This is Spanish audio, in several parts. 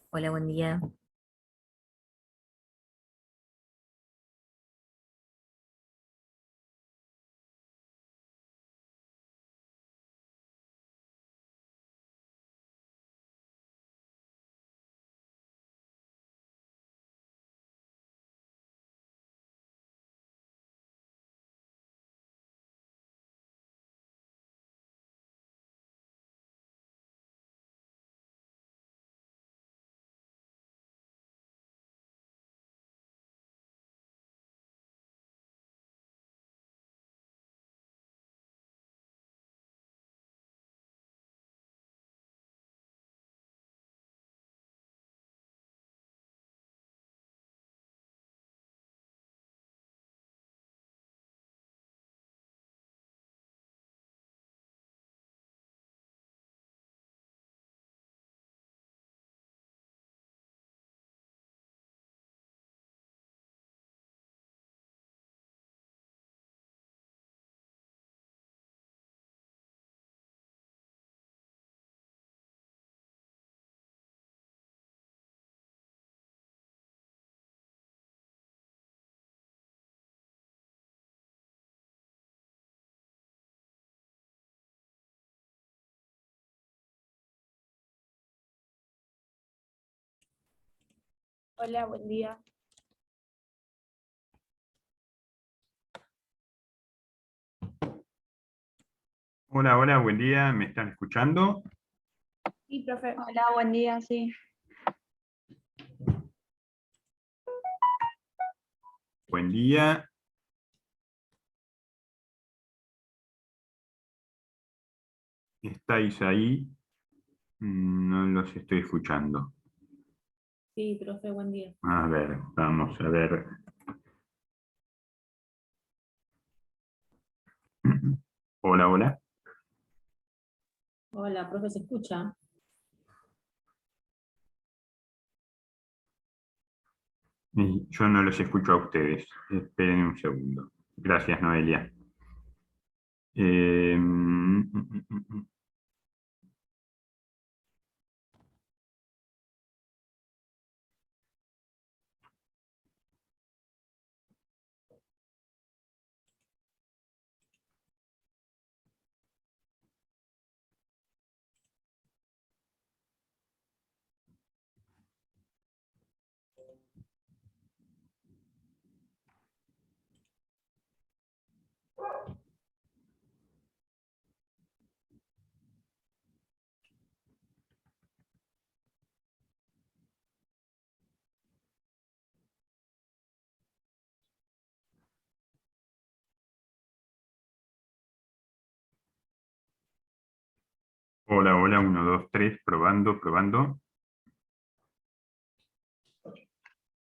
Hola, buen día. Hola, buen día. Hola, hola, buen día, ¿me están escuchando? Sí, profe. Hola, buen día, sí. Buen día. ¿Estáis ahí? No los estoy escuchando. Sí, profe, buen día. A ver, vamos a ver. Hola, hola. Hola, profe, ¿se escucha? Y yo no los escucho a ustedes. Esperen un segundo. Gracias, Noelia. Eh, mm, mm, mm, mm, mm. Hola, hola, uno, dos, tres, probando, probando.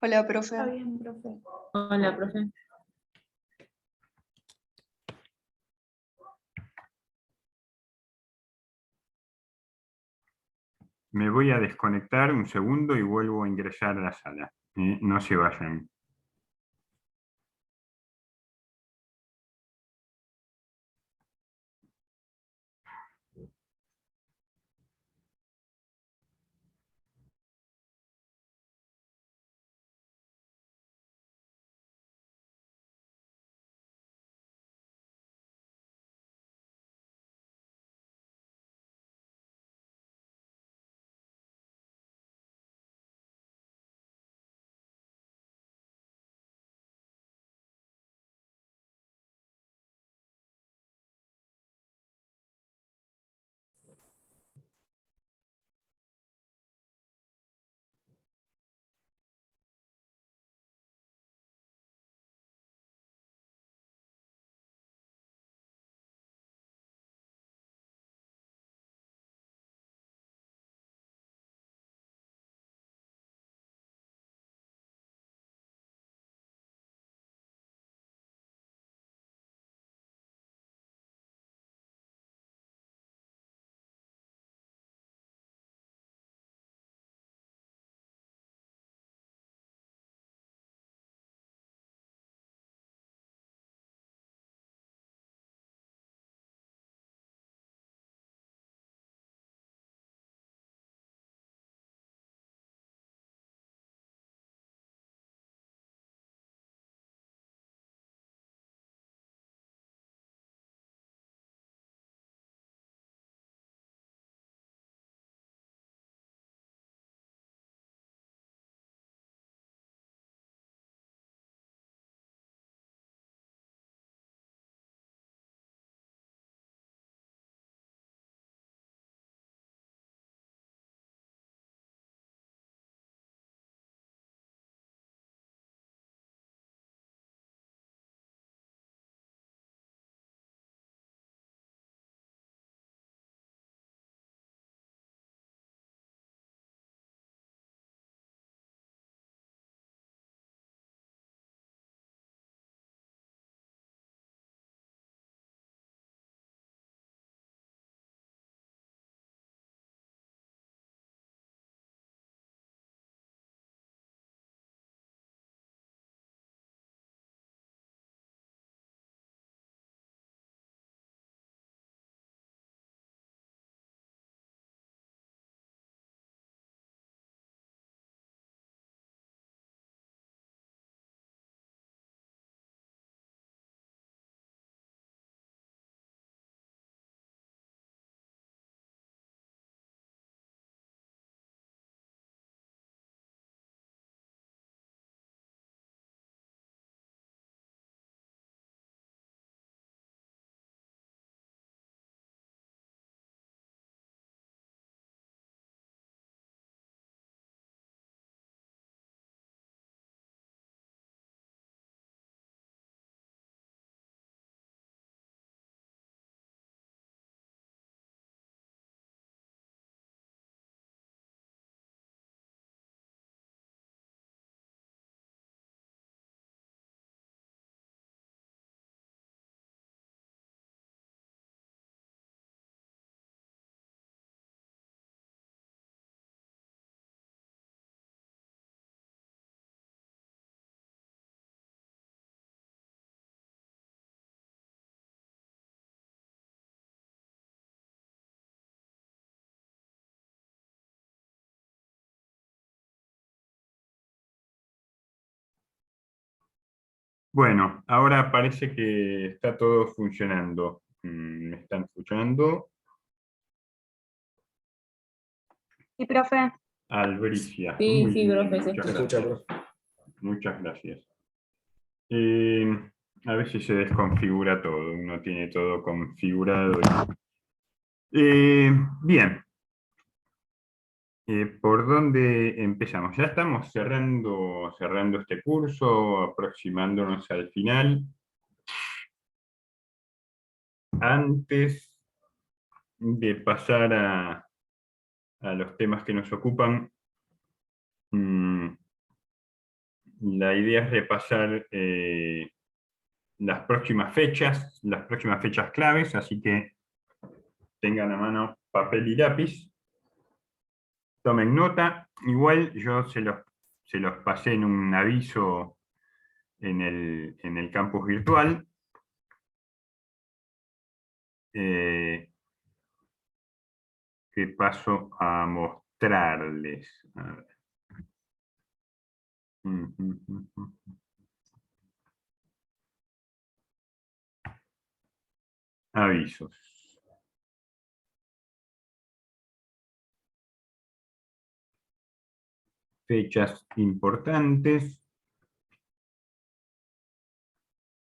Hola, Está profe. bien, profe. Hola, profe. Me voy a desconectar un segundo y vuelvo a ingresar a la sala. No se vayan. Bueno, ahora parece que está todo funcionando. ¿Me están escuchando? Sí, profe. Albricia. Sí, Muy sí, bien, profe, se muchas escucha. gracias. Muchas gracias. A veces se desconfigura todo, uno tiene todo configurado. Bien, ¿por dónde empezamos? Ya estamos cerrando este curso, aproximándonos al final. Antes de pasar a los temas que nos ocupan, la idea es repasar las próximas fechas claves, así que tengan a mano papel y lápiz, tomen nota. Igual yo se los pasé en un aviso en el campus virtual. Que paso a mostrarles. A ver. Avisos. Fechas importantes.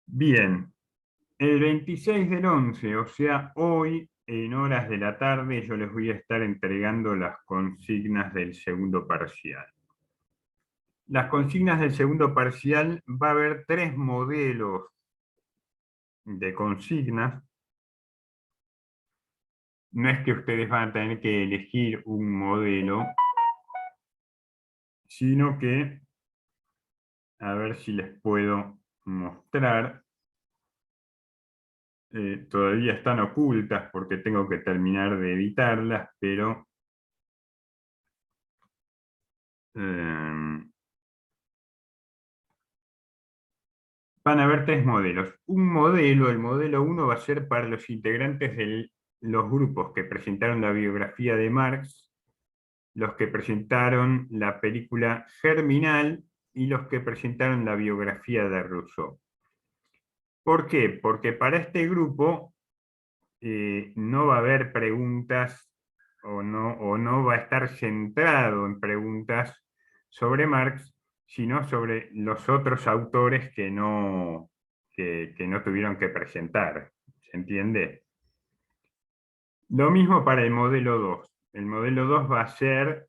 Bien, el 26 del 11, o sea, hoy, en horas de la tarde, yo les voy a estar entregando las consignas del segundo parcial. Las consignas del segundo parcial va a haber 3 modelos de consignas. No es que ustedes van a tener que elegir un modelo, sino que, a ver si les puedo mostrar. Todavía están ocultas porque tengo que terminar de editarlas, pero van a haber 3 modelos. Un modelo, el modelo 1, va a ser para los integrantes de los grupos que presentaron la biografía de Marx, los que presentaron la película Germinal y los que presentaron la biografía de Rousseau. ¿Por qué? Porque para este grupo no va a haber preguntas o no va a estar centrado en preguntas sobre Marx, sino sobre los otros autores que no tuvieron que presentar. ¿Se entiende? Lo mismo para el modelo 2. El modelo 2 va a ser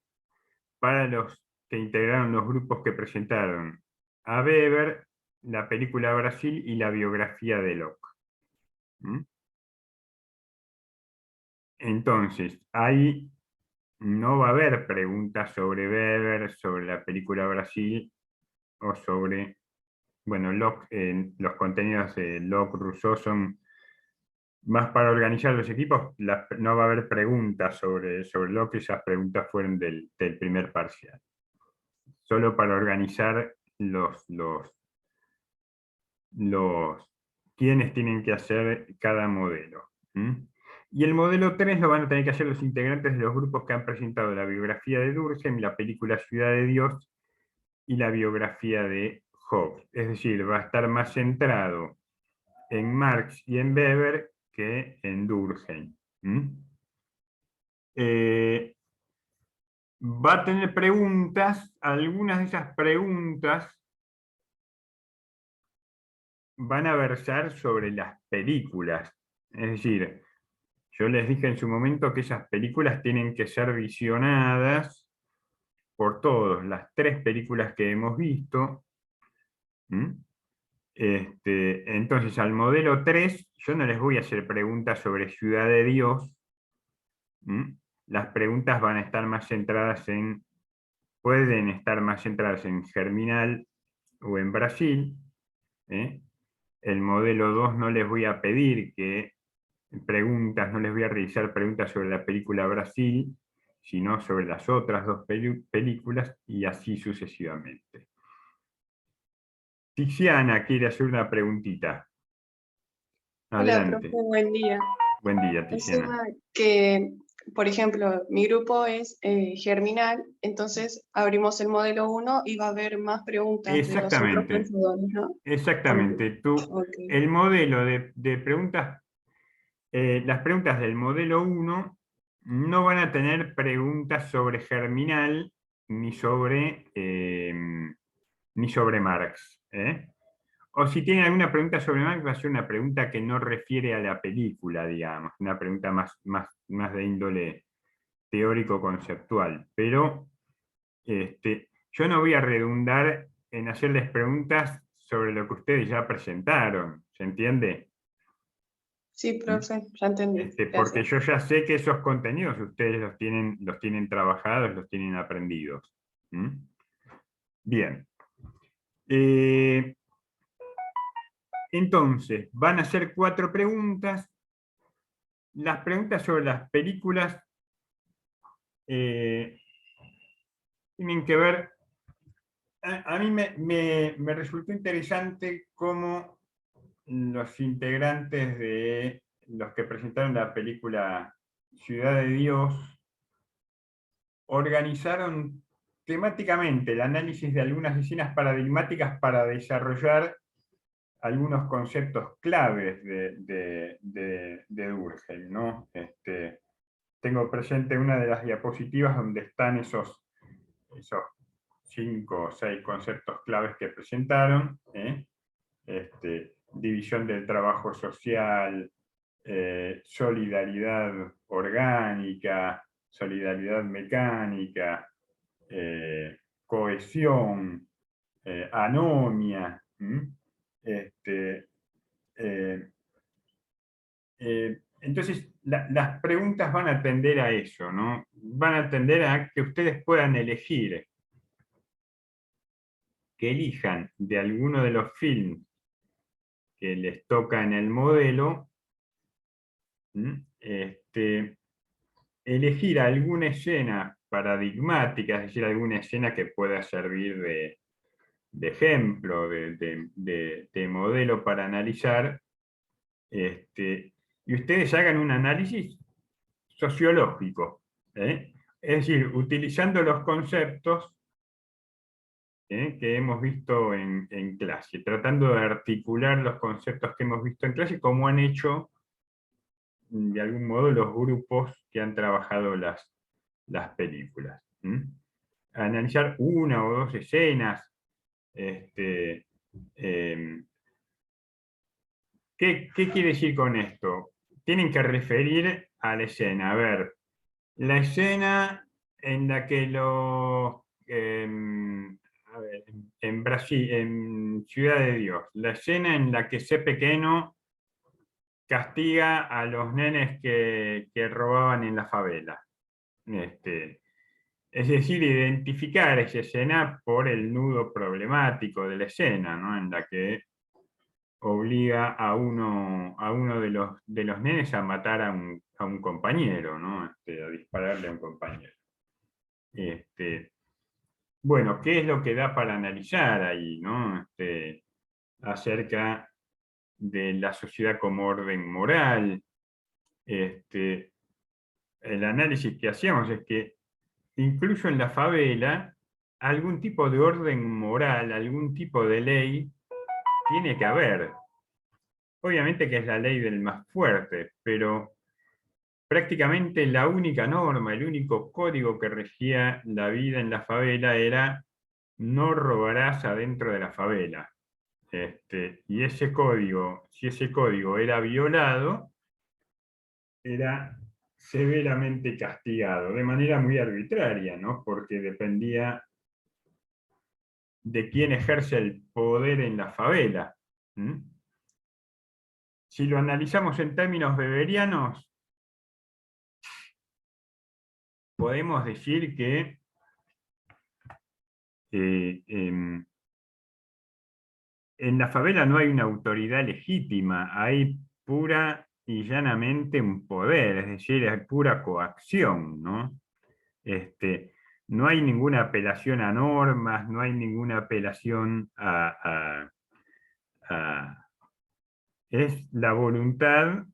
para los que integraron los grupos que presentaron a Weber, la película Brasil y la biografía de Locke. ¿Mm? Entonces, ahí no va a haber preguntas sobre Weber, sobre la película Brasil o sobre, bueno, Locke, los contenidos de Locke, Rousseau son más para organizar los equipos. No va a haber preguntas sobre Locke, esas preguntas fueron del primer parcial. Solo para organizar quiénes tienen que hacer cada modelo. Y el modelo 3 lo van a tener que hacer los integrantes de los grupos que han presentado la biografía de Durkheim, la película Ciudad de Dios y la biografía de Hobbes. Es decir, va a estar más centrado en Marx y en Weber que en Durkheim. Va a tener preguntas, algunas de esas preguntas van a versar sobre las películas. Es decir, yo les dije en su momento que esas películas tienen que ser visionadas por todos, las 3 películas que hemos visto. Entonces, al modelo 3, yo no les voy a hacer preguntas sobre Ciudad de Dios. Las preguntas van a estar más centradas pueden estar más centradas en Germinal o en Brasil. El modelo 2 no les voy a pedir no les voy a realizar preguntas sobre la película Brasil, sino sobre las otras 2 películas y así sucesivamente. Tiziana quiere hacer una preguntita. Hola, profe, Adelante. buen día. Buen día, O sea Tiziana. que por ejemplo, mi grupo es germinal, entonces abrimos el modelo 1 y va a haber más preguntas de los otros Exactamente, pensadores, ¿no? exactamente. Ok. El modelo de preguntas, las preguntas del modelo 1 no van a tener preguntas sobre germinal ni sobre Marx. O si tienen alguna pregunta sobre Marx, va a ser una pregunta que no refiere a la película, digamos, una pregunta más de índole teórico-conceptual. Pero yo no voy a redundar en hacerles preguntas sobre lo que ustedes ya presentaron, ¿se entiende? Sí, profe, ya entendí. Porque Gracias. yo ya sé que esos contenidos ustedes los tienen trabajados, los tienen aprendidos. ¿Mm? Bien. Entonces, van a ser 4 preguntas. Las preguntas sobre las películas tienen que ver... A mí me resultó interesante cómo los integrantes de los que presentaron la película Ciudad de Dios organizaron temáticamente el análisis de algunas escenas paradigmáticas para desarrollar algunos conceptos claves de Durkheim, ¿no? Tengo presente una de las diapositivas donde están esos 5 o 6 conceptos claves que presentaron, división del trabajo social, solidaridad orgánica, solidaridad mecánica, cohesión, anomia. Entonces, las preguntas van a tender a eso, ¿no? Van a tender a que ustedes puedan elegir, que elijan de alguno de los films que les toca en el modelo, elegir alguna escena paradigmática, es decir, alguna escena que pueda servir de ejemplo, de modelo para analizar, y ustedes hagan un análisis sociológico, ¿eh? Es decir, utilizando los conceptos que hemos visto en clase, tratando de articular los conceptos que hemos visto en clase, como han hecho de algún modo los grupos que han trabajado las películas. Analizar una o dos escenas. ¿Qué quiere decir con esto? Tienen que referir a la escena. A ver, la escena en la que en Brasil, en Ciudad de Dios, la escena en la que C. Pequeno castiga a los nenes que robaban en la favela. Es decir, identificar esa escena por el nudo problemático de la escena, ¿no? En la que obliga a uno de los nenes a matar a un compañero, ¿no? A dispararle a un compañero. Bueno, ¿qué es lo que da para analizar ahí, ¿no? Acerca de la sociedad como orden moral. El análisis que hacíamos es que incluso en la favela, algún tipo de orden moral, algún tipo de ley, tiene que haber. Obviamente que es la ley del más fuerte, pero prácticamente la única norma, el único código que regía la vida en la favela era no robarás adentro de la favela. Y ese código, si ese código era violado, era severamente castigado, de manera muy arbitraria, ¿no? Porque dependía de quién ejerce el poder en la favela. Si lo analizamos en términos weberianos, podemos decir que en la favela no hay una autoridad legítima, hay pura y llanamente un poder, es decir, hay pura coacción, ¿no? No hay ninguna apelación a normas, no hay ninguna apelación es la voluntad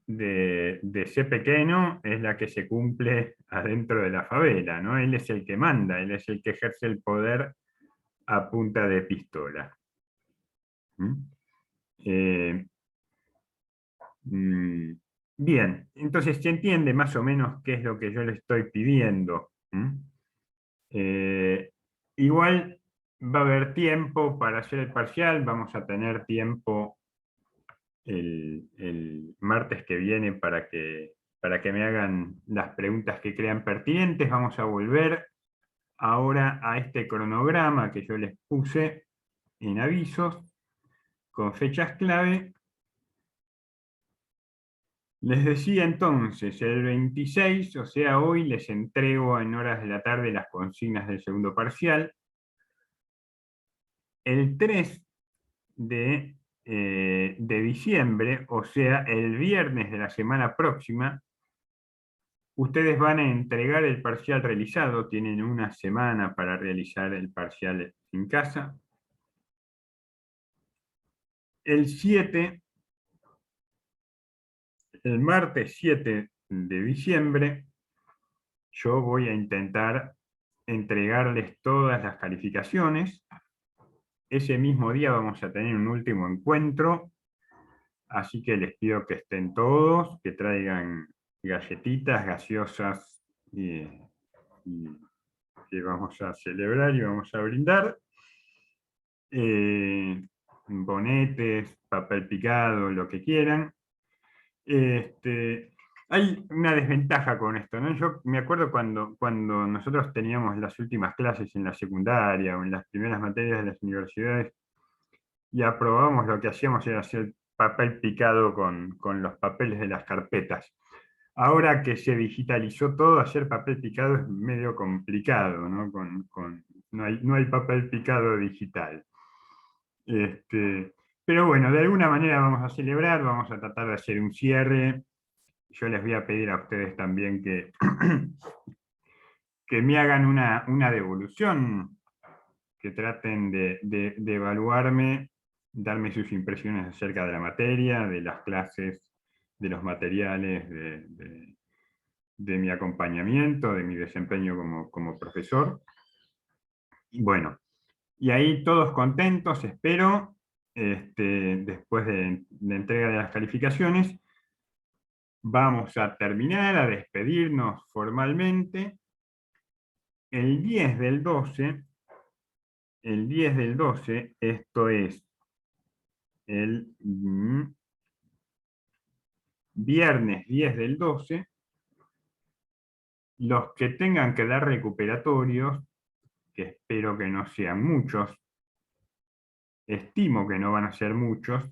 de C pequeño es la que se cumple adentro de la favela, ¿no? Él es el que manda, él es el que ejerce el poder a punta de pistola. Bien, entonces se entiende más o menos qué es lo que yo le estoy pidiendo. Igual va a haber tiempo para hacer el parcial, vamos a tener tiempo el martes que viene para que me hagan las preguntas que crean pertinentes. Vamos a volver ahora a este cronograma que yo les puse en avisos, con fechas clave. Les decía entonces, el 26, o sea, hoy les entrego en horas de la tarde las consignas del segundo parcial. El 3 de diciembre, o sea, el viernes de la semana próxima, ustedes van a entregar el parcial realizado, tienen una semana para realizar el parcial en casa. El 7, el martes 7 de diciembre, yo voy a intentar entregarles todas las calificaciones. Ese mismo día vamos a tener un último encuentro, así que les pido que estén todos, que traigan galletitas, gaseosas, y que vamos a celebrar y vamos a brindar. Bonetes, papel picado, lo que quieran. Hay una desventaja con esto, ¿no? Yo me acuerdo cuando nosotros teníamos las últimas clases en la secundaria o en las primeras materias de las universidades y aprobamos, lo que hacíamos era hacer papel picado con los papeles de las carpetas. Ahora que se digitalizó todo, hacer papel picado es medio complicado, ¿no? No hay papel picado digital. Pero bueno, de alguna manera vamos a celebrar, vamos a tratar de hacer un cierre. Yo les voy a pedir a ustedes también que, que me hagan una devolución, que traten de evaluarme, darme sus impresiones acerca de la materia, de las clases, de los materiales, de mi acompañamiento, de mi desempeño como profesor. Y bueno, y ahí todos contentos, espero, después de entrega de las calificaciones, vamos a terminar, a despedirnos formalmente. El 10 del 12, esto es el viernes 10 del 12, los que tengan que dar recuperatorios, que espero que no sean muchos, estimo que no van a ser muchos,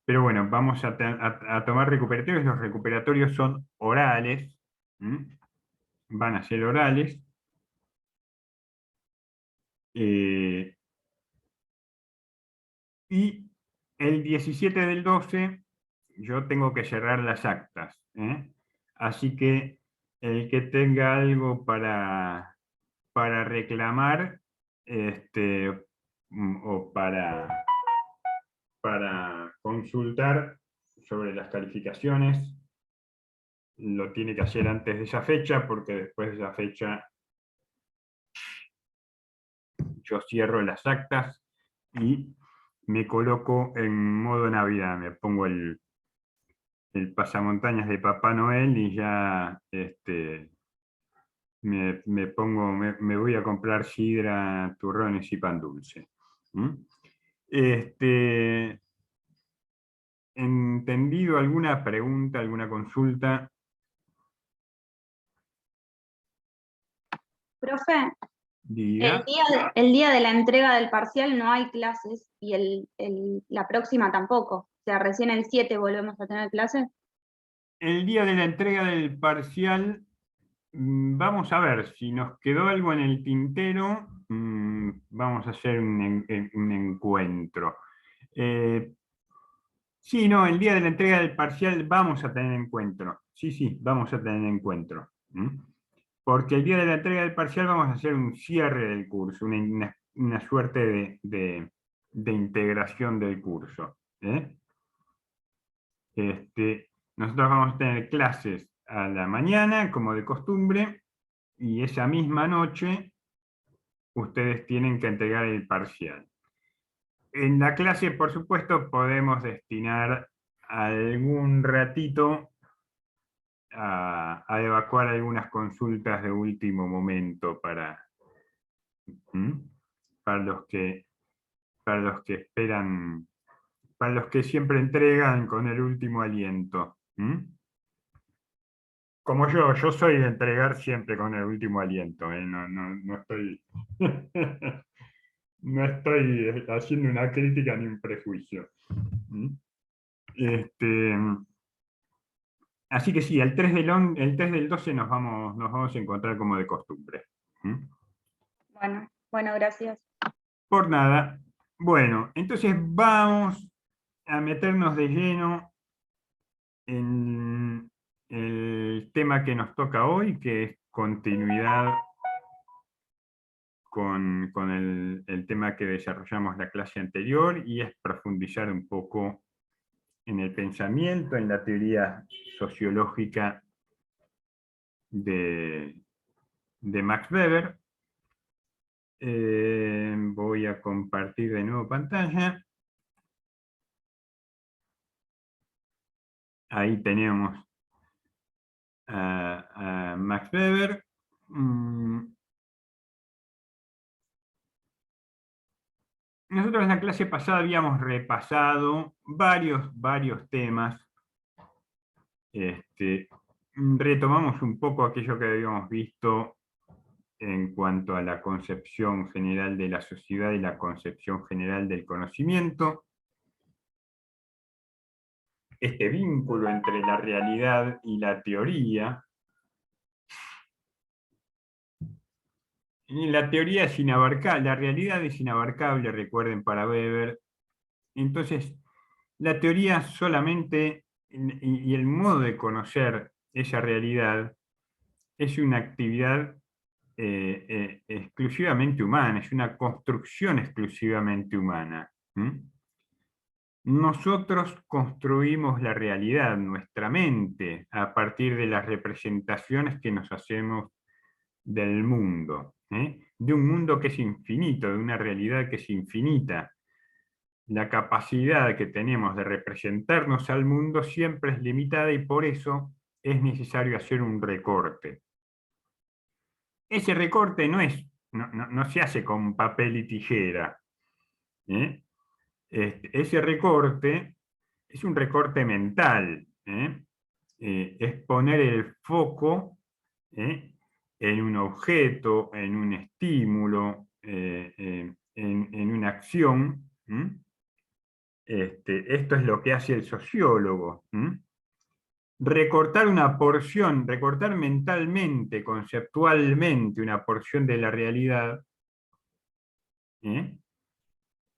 pero bueno, vamos a tomar recuperatorios. Los recuperatorios son orales, van a ser orales. Y el 17 del 12 yo tengo que cerrar las actas. Así que el que tenga algo para reclamar, o para consultar sobre las calificaciones, lo tiene que hacer antes de esa fecha, porque después de esa fecha yo cierro las actas y me coloco en modo Navidad. Me pongo el pasamontañas de Papá Noel y ya me voy a comprar sidra, turrones y pan dulce. ¿Entendido alguna pregunta, alguna consulta? Profe, Diga. el día de la entrega del parcial no hay clases y la próxima tampoco. O sea, recién el 7 volvemos a tener clases. El día de la entrega del parcial, vamos a ver si nos quedó algo en el tintero. Vamos a hacer un encuentro. Sí, no, el día de la entrega del parcial vamos a tener encuentro. Sí, vamos a tener encuentro. Porque el día de la entrega del parcial vamos a hacer un cierre del curso, una suerte de de integración del curso. Nosotros vamos a tener clases a la mañana, como de costumbre, y esa misma noche ustedes tienen que entregar el parcial. En la clase, por supuesto, podemos destinar algún ratito a evacuar algunas consultas de último momento para los que esperan, para los que siempre entregan con el último aliento. Como yo soy de entregar siempre con el último aliento, no estoy, no estoy haciendo una crítica ni un prejuicio. Así que sí, el 3 del 12 nos vamos a encontrar como de costumbre. Bueno, gracias. Por nada. Bueno, entonces vamos a meternos de lleno en el tema que nos toca hoy, que es continuidad con el tema que desarrollamos la clase anterior, y es profundizar un poco en el pensamiento, en la teoría sociológica de Max Weber. Voy a compartir de nuevo pantalla. Ahí tenemos a Max Weber. Nosotros en la clase pasada habíamos repasado varios temas. Retomamos un poco aquello que habíamos visto en cuanto a la concepción general de la sociedad y la concepción general del conocimiento. Este vínculo entre la realidad y la teoría. Y la teoría es inabarcable, la realidad es inabarcable, recuerden, para Weber. Entonces, la teoría solamente, y el modo de conocer esa realidad, es una actividad exclusivamente humana, es una construcción exclusivamente humana. Nosotros construimos la realidad, nuestra mente, a partir de las representaciones que nos hacemos del mundo, de un mundo que es infinito, de una realidad que es infinita. La capacidad que tenemos de representarnos al mundo siempre es limitada, y por eso es necesario hacer un recorte. Ese recorte no se hace con papel y tijera. Ese recorte es un recorte mental. Es poner el foco en un objeto, en un estímulo, en una acción. Esto es lo que hace el sociólogo. Recortar una porción, recortar mentalmente, conceptualmente, una porción de la realidad,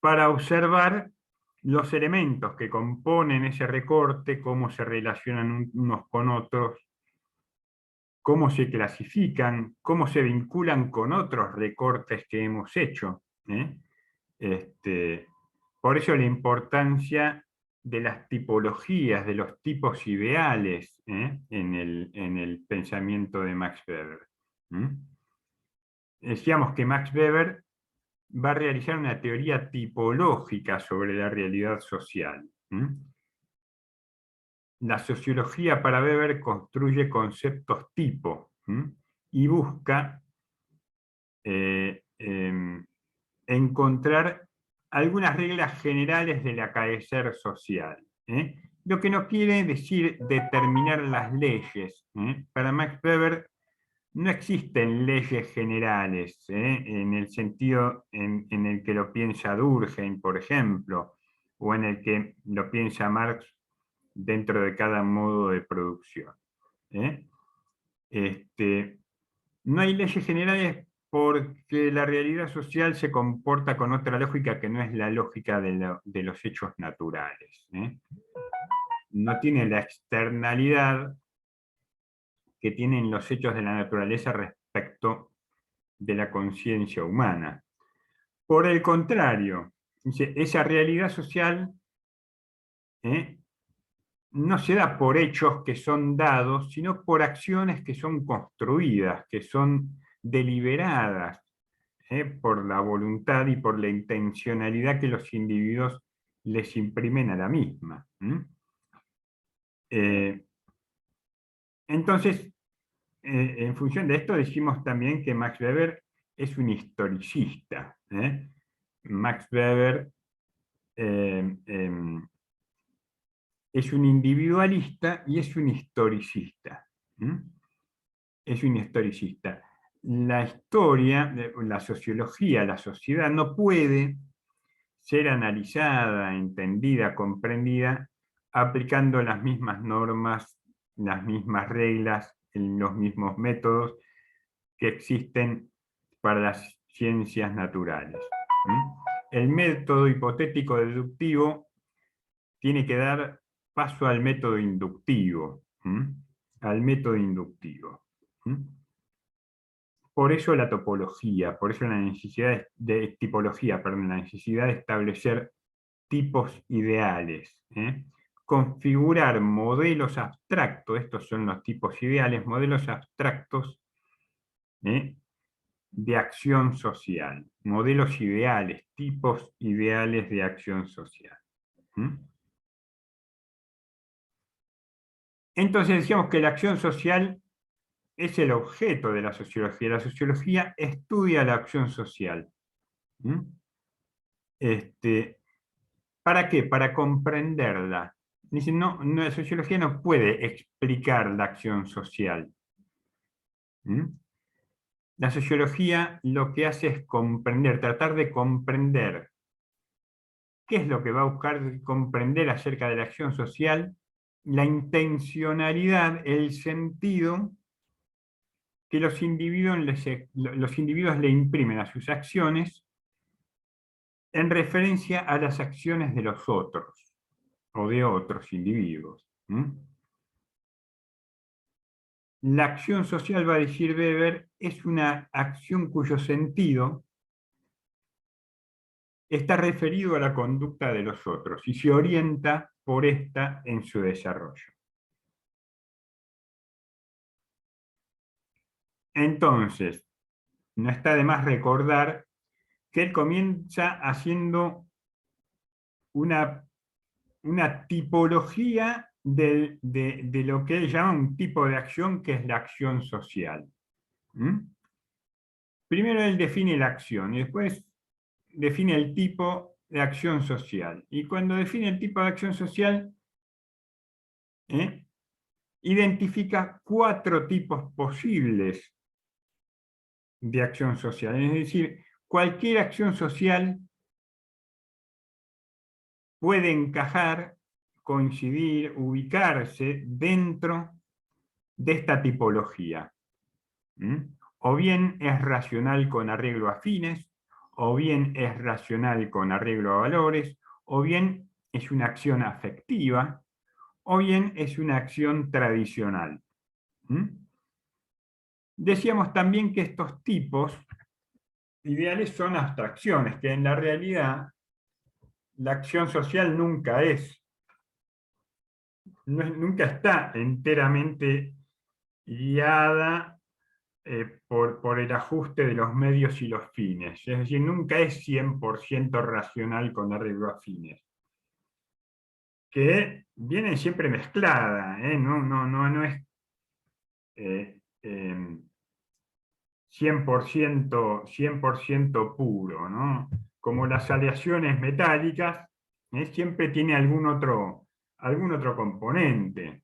para observar los elementos que componen ese recorte, cómo se relacionan unos con otros, cómo se clasifican, cómo se vinculan con otros recortes que hemos hecho. Por eso la importancia de las tipologías, de los tipos ideales en el pensamiento de Max Weber. Decíamos que Max Weber va a realizar una teoría tipológica sobre la realidad social. La sociología para Weber construye conceptos tipo y busca encontrar algunas reglas generales del acaecer social. Lo que no quiere decir determinar las leyes. Para Max Weber no existen leyes generales, en el sentido en el que lo piensa Durkheim, por ejemplo, o en el que lo piensa Marx dentro de cada modo de producción. No hay leyes generales porque la realidad social se comporta con otra lógica que no es la lógica de los hechos naturales. No tiene la externalidad que tienen los hechos de la naturaleza respecto de la conciencia humana. Por el contrario, Dice, esa realidad social no se da por hechos que son dados, sino por acciones que son construidas, que son deliberadas por la voluntad y por la intencionalidad que los individuos les imprimen a la misma. Entonces, en función de esto decimos también que Max Weber es un historicista. Max Weber es un individualista y es un historicista. Es un historicista. La historia, la sociología, la sociedad no puede ser analizada, entendida, comprendida, aplicando las mismas normas, las mismas reglas, los mismos métodos que existen para las ciencias naturales. El método hipotético deductivo tiene que dar paso al método inductivo. Al método inductivo. Por eso la topología, por eso la necesidad de tipología, perdón, la necesidad de establecer tipos ideales. Configurar modelos abstractos, estos son los tipos ideales, modelos abstractos de acción social. Modelos ideales, tipos ideales de acción social. Entonces decíamos que la acción social es el objeto de la sociología. La sociología estudia la acción social. ¿Para qué? Para comprenderla. Dicen, no, la sociología no puede explicar la acción social. La sociología lo que hace es comprender, tratar de comprender. ¿Qué es lo que va a buscar comprender acerca de la acción social? La intencionalidad, el sentido que los individuos le imprimen a sus acciones en referencia a las acciones de los otros, o de otros individuos. La acción social, va a decir Weber, es una acción cuyo sentido está referido a la conducta de los otros y se orienta por esta en su desarrollo. Entonces, no está de más recordar que él comienza haciendo una tipología de lo que él llama un tipo de acción, que es la acción social. Primero él define la acción y después define el tipo de acción social. Y cuando define el tipo de acción social, identifica 4 tipos posibles de acción social. Es decir, cualquier acción social puede encajar, coincidir, ubicarse dentro de esta tipología. O bien es racional con arreglo a fines, o bien es racional con arreglo a valores, o bien es una acción afectiva, o bien es una acción tradicional. Decíamos también que estos tipos ideales son abstracciones, que en la realidad la acción social nunca está enteramente guiada por el ajuste de los medios y los fines. Es decir, nunca es 100% racional con arreglo a fines. Que vienen siempre mezclada, no es 100% puro, ¿no? Como las aleaciones metálicas, siempre tiene algún otro componente.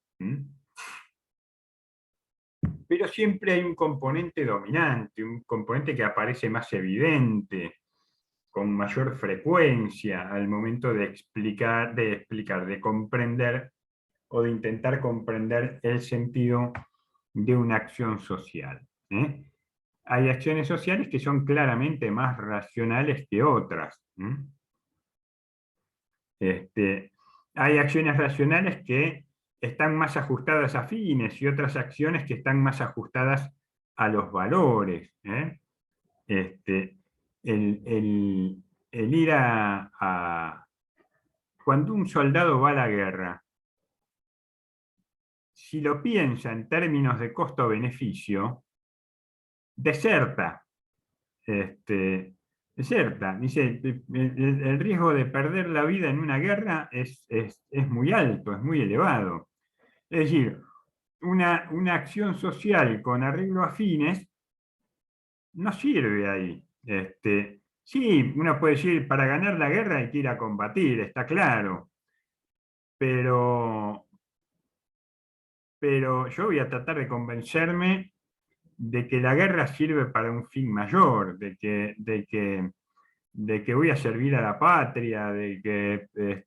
Pero siempre hay un componente dominante, un componente que aparece más evidente, con mayor frecuencia al momento de explicar, de comprender o de intentar comprender el sentido de una acción social. Hay acciones sociales que son claramente más racionales que otras. Hay acciones racionales que están más ajustadas a fines y otras acciones que están más ajustadas a los valores. el ir cuando un soldado va a la guerra, si lo piensa en términos de costo-beneficio, deserta. Deserta. Dice, el riesgo de perder la vida en una guerra es muy alto, es muy elevado. Es decir, una acción social con arreglo a fines no sirve ahí. Sí, uno puede decir, para ganar la guerra hay que ir a combatir, está claro. Pero yo voy a tratar de convencerme de que la guerra sirve para un fin mayor, de que voy a servir a la patria, de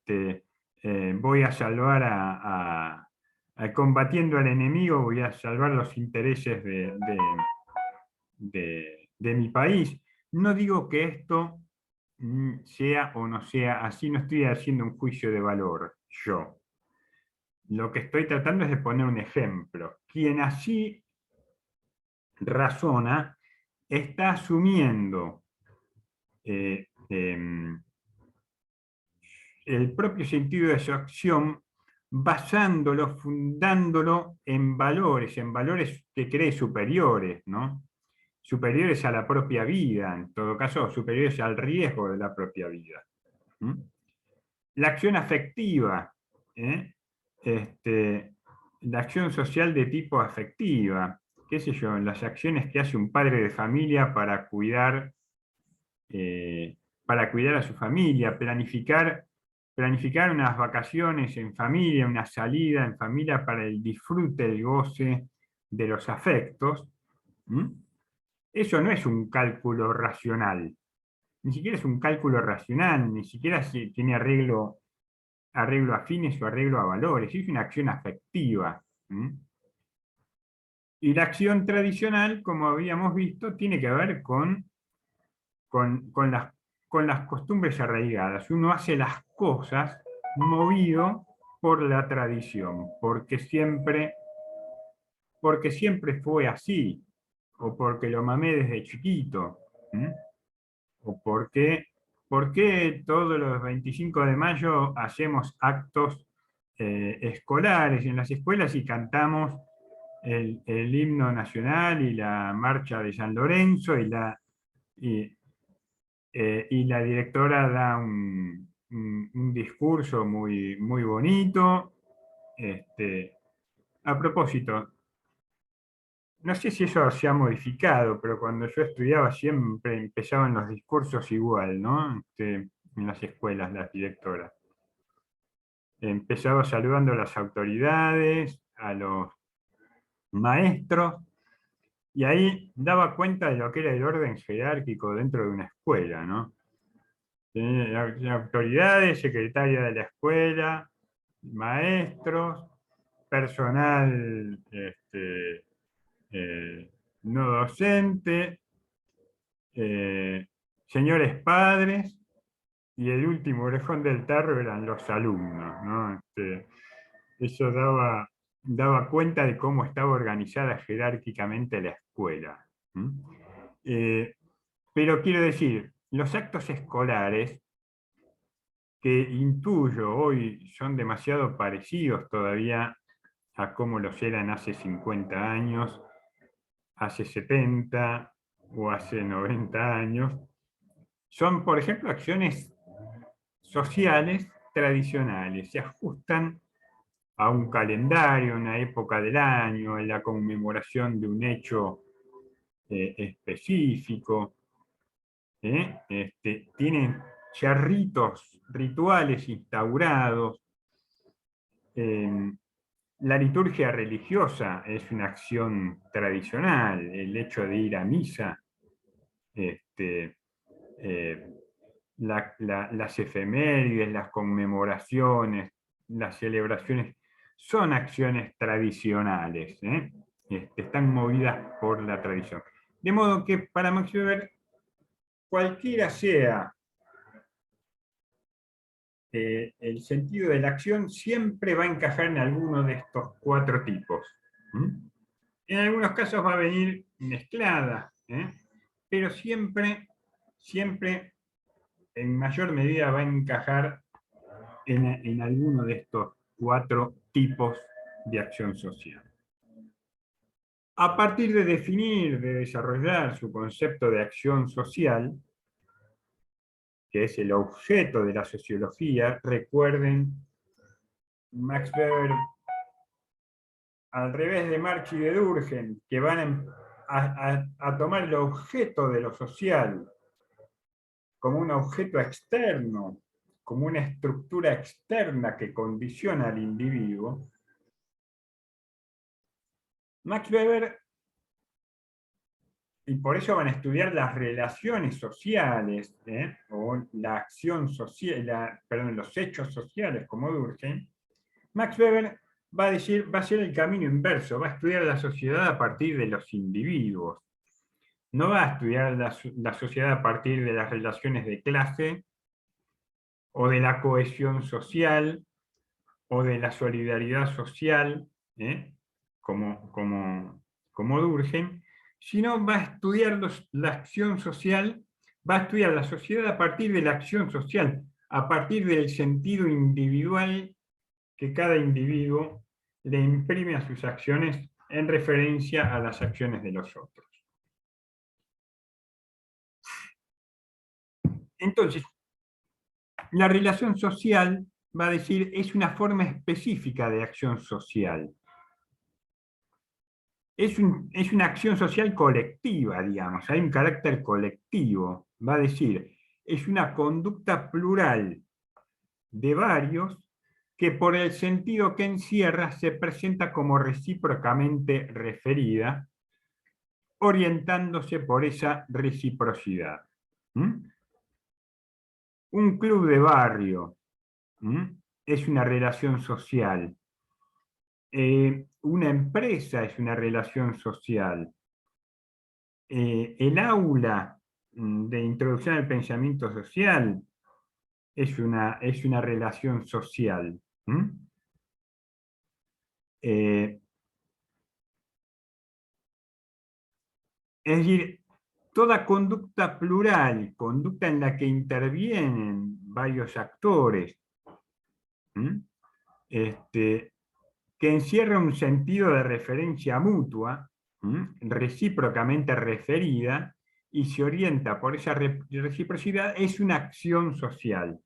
que voy a salvar combatiendo al enemigo, voy a salvar los intereses de mi país. No digo que esto sea o no sea así, no estoy haciendo un juicio de valor yo. Lo que estoy tratando es de poner un ejemplo. Quien así razona está asumiendo el propio sentido de su acción, basándolo, fundándolo en valores que cree superiores, ¿no? Superiores a la propia vida, en todo caso, superiores al riesgo de la propia vida. La acción afectiva, la acción social de tipo afectiva, qué sé yo, las acciones que hace un padre de familia para cuidar a su familia, planificar unas vacaciones en familia, una salida en familia para el disfrute, el goce de los afectos. Eso no es un cálculo racional, ni siquiera es un cálculo racional, ni siquiera tiene arreglo a fines o arreglo a valores, es una acción afectiva. Y la acción tradicional, como habíamos visto, tiene que ver con las costumbres arraigadas. Uno hace las cosas movido por la tradición, porque siempre fue así, o porque lo mamé desde chiquito, o porque todos los 25 de mayo hacemos actos escolares en las escuelas y cantamos el himno nacional y la marcha de San Lorenzo y la directora da un discurso muy, muy bonito. A propósito, no sé si eso se ha modificado, pero cuando yo estudiaba siempre empezaban los discursos igual, ¿no? En las escuelas, las directoras. Empezaba saludando a las autoridades, a los maestros, y ahí daba cuenta de lo que era el orden jerárquico dentro de una escuela, ¿no? Autoridades, secretaria de la escuela, maestros, personal no docente, señores padres, y el último orejón del tarro eran los alumnos, ¿no? Eso daba cuenta de cómo estaba organizada jerárquicamente la escuela. Pero quiero decir, los actos escolares, que intuyo hoy son demasiado parecidos todavía a cómo los eran hace 50 años, hace 70 o hace 90 años, son, por ejemplo, acciones sociales tradicionales, se ajustan a un calendario, una época del año, en la conmemoración de un hecho específico. Tienen ya rituales instaurados. La liturgia religiosa es una acción tradicional, el hecho de ir a misa, las efemérides, las conmemoraciones, las celebraciones, son acciones tradicionales, están movidas por la tradición. De modo que para Max Weber, cualquiera sea el sentido de la acción, siempre va a encajar en alguno de estos 4 tipos. En algunos casos va a venir mezclada, pero siempre en mayor medida va a encajar en alguno de estos 4 tipos de acción social. A partir de definir, de desarrollar su concepto de acción social, que es el objeto de la sociología, recuerden, Max Weber, al revés de Marx y de Durkheim, que van a tomar el objeto de lo social como un objeto externo, como una estructura externa que condiciona al individuo, Max Weber, y por eso van a estudiar las relaciones sociales, o la acción social, los hechos sociales, como Durkheim, Max Weber va a decir, va a ser el camino inverso, va a estudiar la sociedad a partir de los individuos. No va a estudiar la sociedad a partir de las relaciones de clase, o de la cohesión social, o de la solidaridad social, como Durkheim, sino va a estudiar la acción social, va a estudiar la sociedad a partir de la acción social, a partir del sentido individual que cada individuo le imprime a sus acciones en referencia a las acciones de los otros. Entonces, la relación social, va a decir, es una forma específica de acción social. Es una acción social colectiva, digamos, hay un carácter colectivo, va a decir, es una conducta plural de varios que por el sentido que encierra se presenta como recíprocamente referida, orientándose por esa reciprocidad. Un club de barrio es una relación social. Una empresa es una relación social. El aula de introducción al pensamiento social es una relación social. Es decir, toda conducta plural, conducta en la que intervienen varios actores, que encierra un sentido de referencia mutua, recíprocamente referida, y se orienta por esa reciprocidad, es una acción social.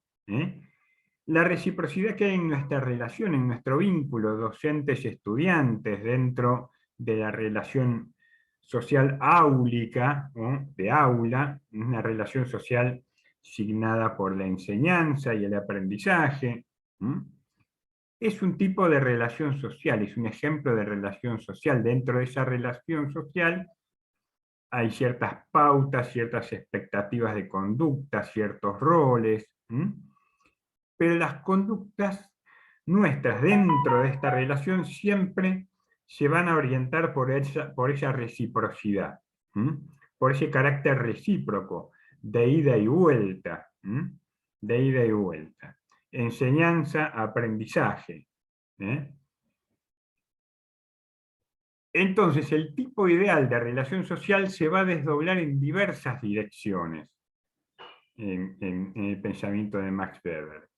La reciprocidad que hay en nuestra relación, en nuestro vínculo docentes-estudiantes, dentro de la relación social áulica, de aula, una relación social signada por la enseñanza y el aprendizaje, es un tipo de relación social, es un ejemplo de relación social. Dentro de esa relación social hay ciertas pautas, ciertas expectativas de conducta, ciertos roles, pero las conductas nuestras dentro de esta relación siempre se van a orientar por esa reciprocidad, por ese carácter recíproco, de ida y vuelta, de ida y vuelta. Enseñanza, aprendizaje. Entonces, el tipo ideal de relación social se va a desdoblar en diversas direcciones en el pensamiento de Max Weber.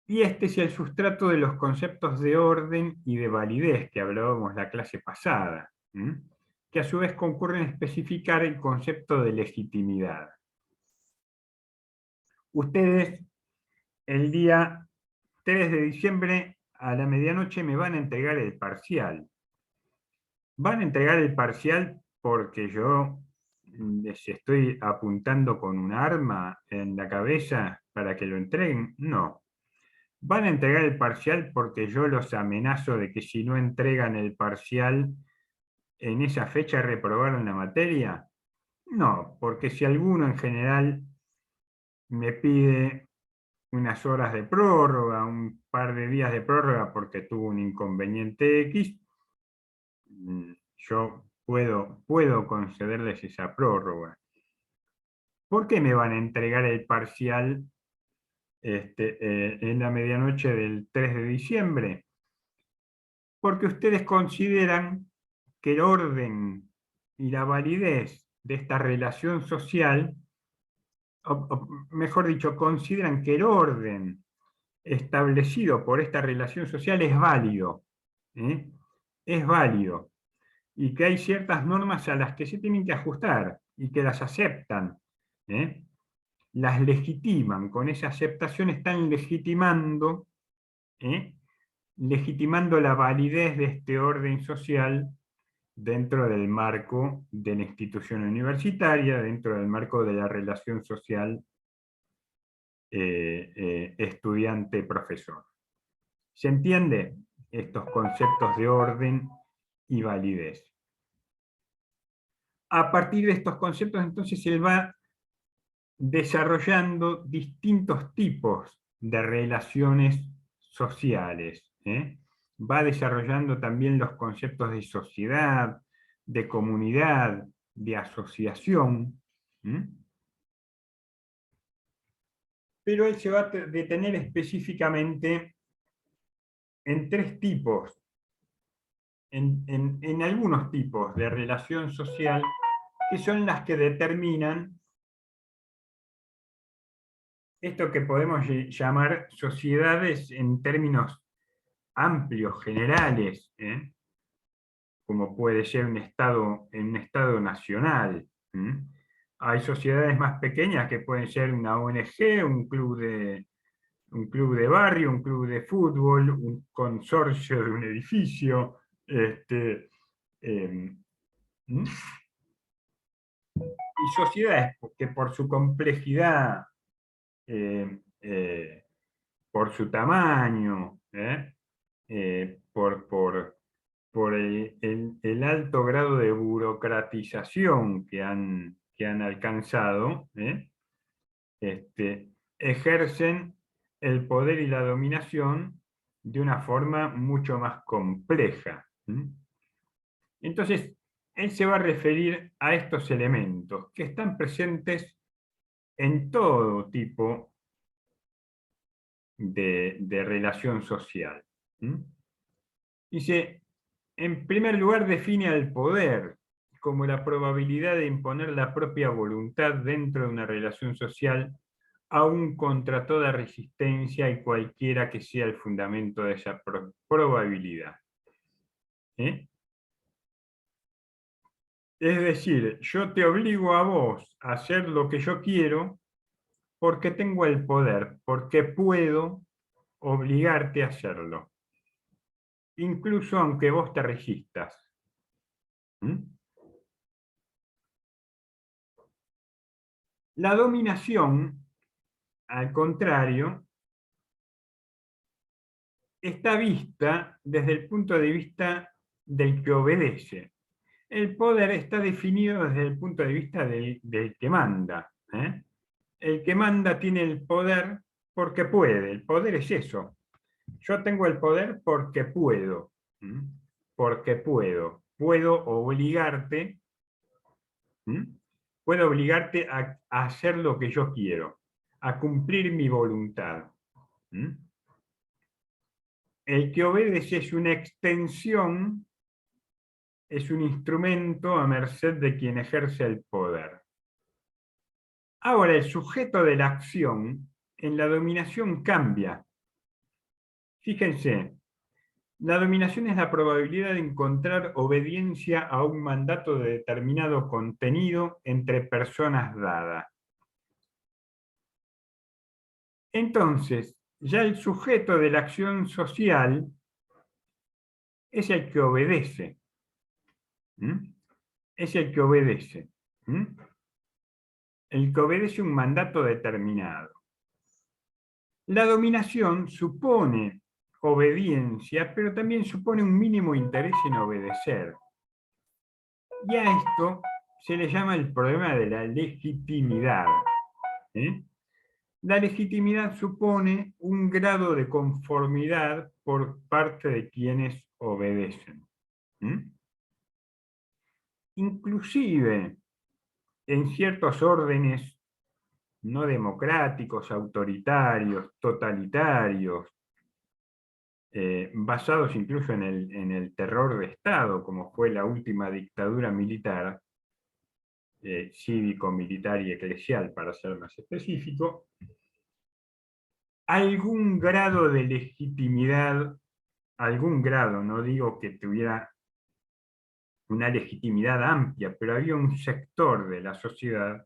Y este es el sustrato de los conceptos de orden y de validez que hablábamos la clase pasada, que a su vez concurren a especificar el concepto de legitimidad. Ustedes, el día 3 de diciembre a la medianoche me van a entregar el parcial. ¿Van a entregar el parcial porque yo les estoy apuntando con un arma en la cabeza para que lo entreguen? No. ¿Van a entregar el parcial porque yo los amenazo de que si no entregan el parcial en esa fecha reprobaron la materia? No, porque si alguno en general me pide unas horas de prórroga, un par de días de prórroga porque tuvo un inconveniente X, yo puedo concederles esa prórroga. ¿Por qué me van a entregar el parcial en la medianoche del 3 de diciembre? Porque ustedes consideran que el orden y la validez de esta relación social o mejor dicho, consideran que el orden establecido por esta relación social es válido. Es válido. Y que hay ciertas normas a las que se tienen que ajustar y que las aceptan. Las legitiman. Con esa aceptación están legitimando la validez de este orden social dentro del marco de la institución universitaria, dentro del marco de la relación social estudiante-profesor. ¿Se entiende? Estos conceptos de orden y validez. A partir de estos conceptos, entonces, se va desarrollando distintos tipos de relaciones sociales. Va desarrollando también los conceptos de sociedad, de comunidad, de asociación. Pero él se va a detener específicamente en tres tipos, en algunos tipos de relación social, que son las que determinan esto que podemos llamar sociedades en términos amplios, generales, como puede ser un estado nacional. Hay sociedades más pequeñas que pueden ser una ONG, un club de barrio, un club de fútbol, un consorcio de un edificio. Y sociedades que por su complejidad, por su tamaño, por el alto grado de burocratización que han alcanzado, ejercen el poder y la dominación de una forma mucho más compleja. Entonces, él se va a referir a estos elementos que están presentes en todo tipo de relación social. Dice, en primer lugar, define al poder como la probabilidad de imponer la propia voluntad dentro de una relación social, aún contra toda resistencia y cualquiera que sea el fundamento de esa probabilidad. Es decir, yo te obligo a vos a hacer lo que yo quiero porque tengo el poder, porque puedo obligarte a hacerlo, incluso aunque vos te resistas. La dominación, al contrario, está vista desde el punto de vista del que obedece. El poder está definido desde el punto de vista del que manda. El que manda tiene el poder porque puede. El poder es eso. Yo tengo el poder porque puedo. Porque puedo. Puedo obligarte. Puedo obligarte a hacer lo que yo quiero, a cumplir mi voluntad. El que obedece es una extensión, es un instrumento a merced de quien ejerce el poder. Ahora, el sujeto de la acción en la dominación cambia. Fíjense, la dominación es la probabilidad de encontrar obediencia a un mandato de determinado contenido entre personas dadas. Entonces, ya el sujeto de la acción social es el que obedece. Es el que obedece. El que obedece un mandato determinado. La dominación supone obediencia, pero también supone un mínimo interés en obedecer. Y a esto se le llama el problema de la legitimidad. La legitimidad supone un grado de conformidad por parte de quienes obedecen. Inclusive, en ciertos órdenes no democráticos, autoritarios, totalitarios, basados incluso en el terror de Estado, como fue la última dictadura militar, cívico, militar y eclesial, para ser más específico, algún grado de legitimidad, algún grado, no digo que tuviera una legitimidad amplia, pero había un sector de la sociedad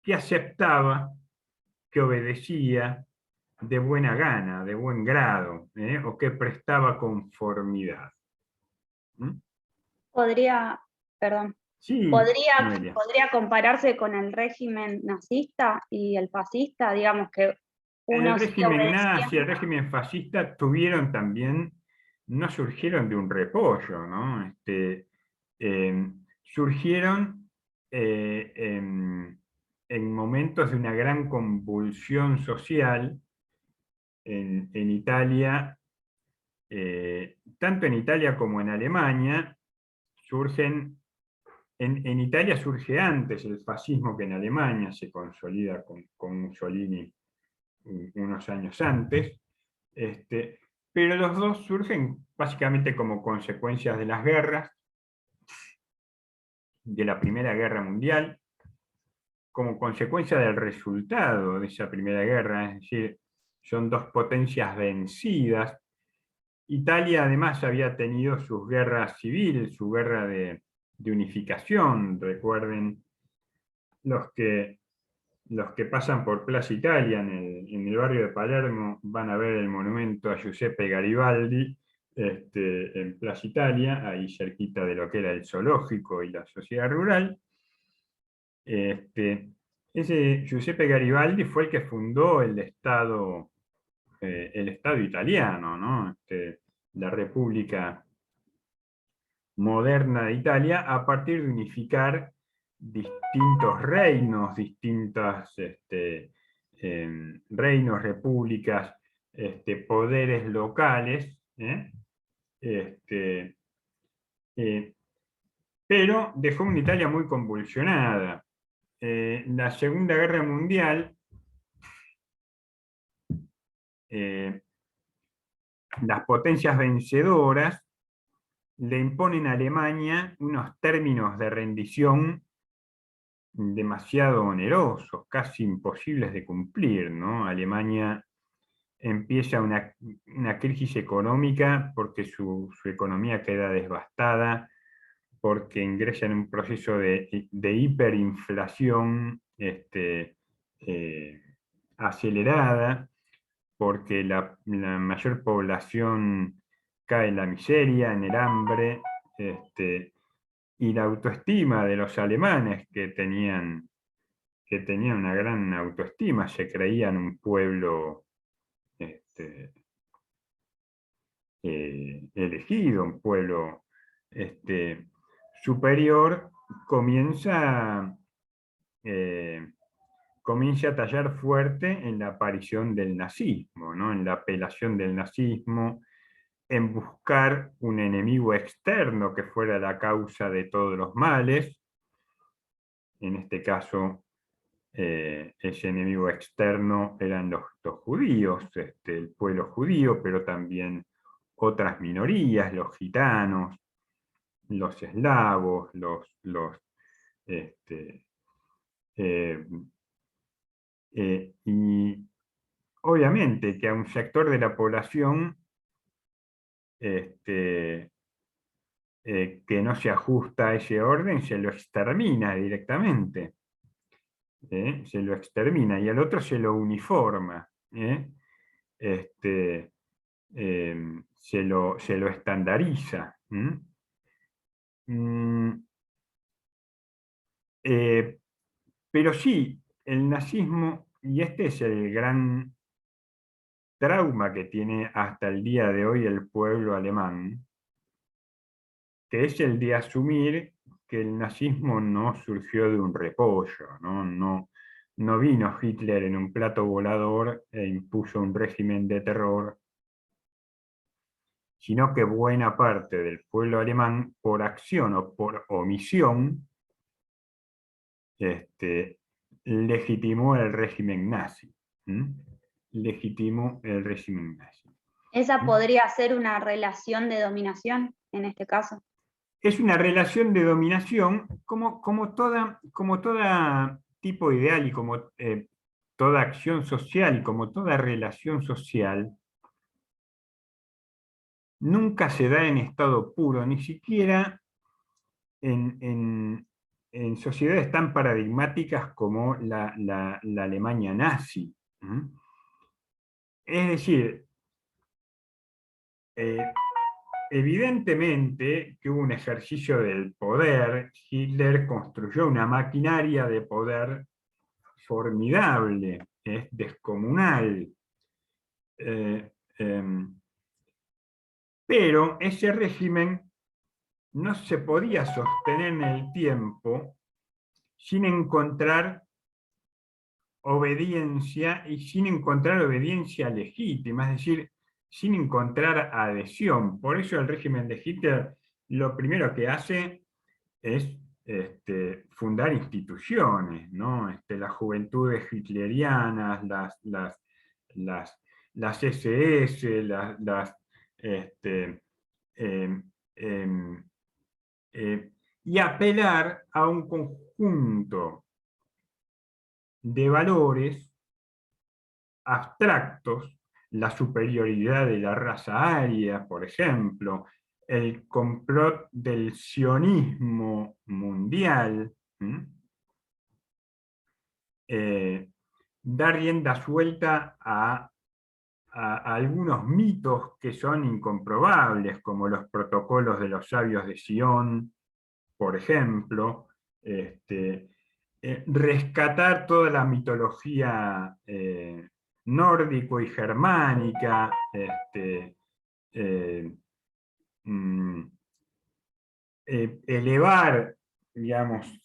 que aceptaba, que obedecía de buena gana, de buen grado, o que prestaba conformidad. Perdón, Sí, podría compararse con el régimen nazista y el fascista, digamos que uno el sí régimen obedecía. nazi, el régimen fascista tuvieron también, no surgieron de un repollo, ¿no? Surgieron en momentos de una gran convulsión social en Italia, tanto en Italia como en Alemania, en Italia surge antes el fascismo que en Alemania, se consolida con Mussolini unos años antes, pero los dos surgen básicamente como consecuencias de las guerras, de la Primera Guerra Mundial, como consecuencia del resultado de esa Primera Guerra, es decir, son dos potencias vencidas. Italia además había tenido sus guerras civiles, su guerra de unificación. Recuerden los que pasan por Plaza Italia en el barrio de Palermo van a ver el monumento a Giuseppe Garibaldi en Plaza Italia, ahí cerquita de lo que era el zoológico y la sociedad rural. Ese Giuseppe Garibaldi fue el que fundó el Estado italiano, ¿no? La República moderna de Italia, a partir de unificar distintos reinos, distintas reinos, repúblicas, poderes locales, pero dejó una Italia muy convulsionada. La Segunda Guerra Mundial, las potencias vencedoras le imponen a Alemania unos términos de rendición demasiado onerosos, casi imposibles de cumplir, ¿no? Alemania empieza una crisis económica porque su economía queda devastada, porque ingresa en un proceso de hiperinflación acelerada, porque la mayor población cae en la miseria, en el hambre, y la autoestima de los alemanes, que tenían una gran autoestima, se creían un pueblo elegido, un pueblo superior, comienza a tallar fuerte en la aparición del nazismo, ¿no? En la apelación del nazismo, en buscar un enemigo externo que fuera la causa de todos los males. En este caso, ese enemigo externo eran los judíos, el pueblo judío, pero también otras minorías, los gitanos, los eslavos, y obviamente que a un sector de la población que no se ajusta a ese orden, se lo extermina directamente. Se lo extermina, y al otro se lo uniforma. Se lo estandariza. Pero sí, el nazismo, y este es el gran trauma que tiene hasta el día de hoy el pueblo alemán, que es el de asumir que el nazismo no surgió de un repollo, no vino Hitler en un plato volador e impuso un régimen de terror, sino que buena parte del pueblo alemán, por acción o por omisión, legitimó el régimen nazi. Legitimó el régimen nazi. ¿Esa podría ser una relación de dominación en este caso? es una relación de dominación como toda tipo ideal y como toda acción social y como toda relación social, nunca se da en estado puro, ni siquiera en sociedades tan paradigmáticas como la Alemania nazi. Es decir, evidentemente que hubo un ejercicio del poder. Hitler construyó una maquinaria de poder formidable, descomunal. Pero ese régimen no se podía sostener en el tiempo sin encontrar obediencia y sin encontrar obediencia legítima, es decir, sin encontrar adhesión. Por eso el régimen de Hitler lo primero que hace es fundar instituciones, ¿no? Las juventudes hitlerianas, las SS, y apelar a un conjunto de valores abstractos, la superioridad de la raza aria, por ejemplo, el complot del sionismo mundial, dar rienda suelta a algunos mitos que son incomprobables, como los protocolos de los sabios de Sion, por ejemplo, rescatar toda la mitología nórdico y germánica, elevar, digamos,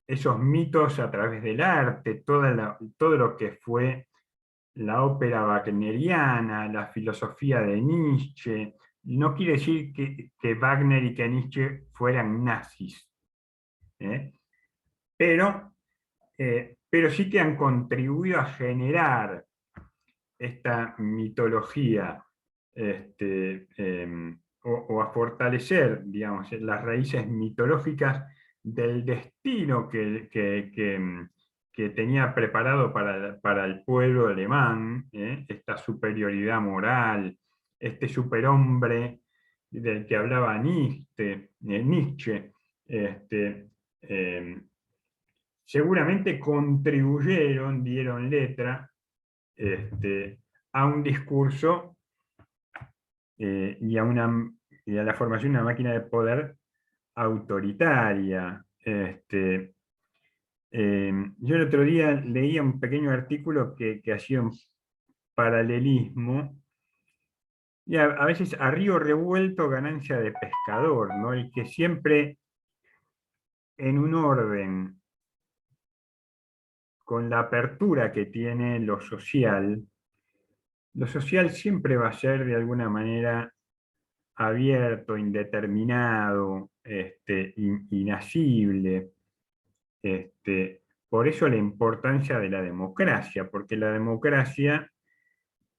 esos mitos a través del arte, todo lo que fue la ópera wagneriana, la filosofía de Nietzsche. No quiere decir que Wagner y que Nietzsche fueran nazis, pero sí que han contribuido a generar esta mitología o a fortalecer, digamos, las raíces mitológicas del destino que tenía preparado para el pueblo alemán, esta superioridad moral, este superhombre del que hablaba Nietzsche, seguramente contribuyeron, dieron letra a un discurso y a la formación de una máquina de poder autoritaria. Yo el otro día leía un pequeño artículo que hacía un paralelismo, y a veces a río revuelto ganancia de pescador, ¿no? El que siempre en un orden, con la apertura que tiene lo social siempre va a ser de alguna manera abierto, indeterminado, inasible. Por eso la importancia de la democracia, porque la democracia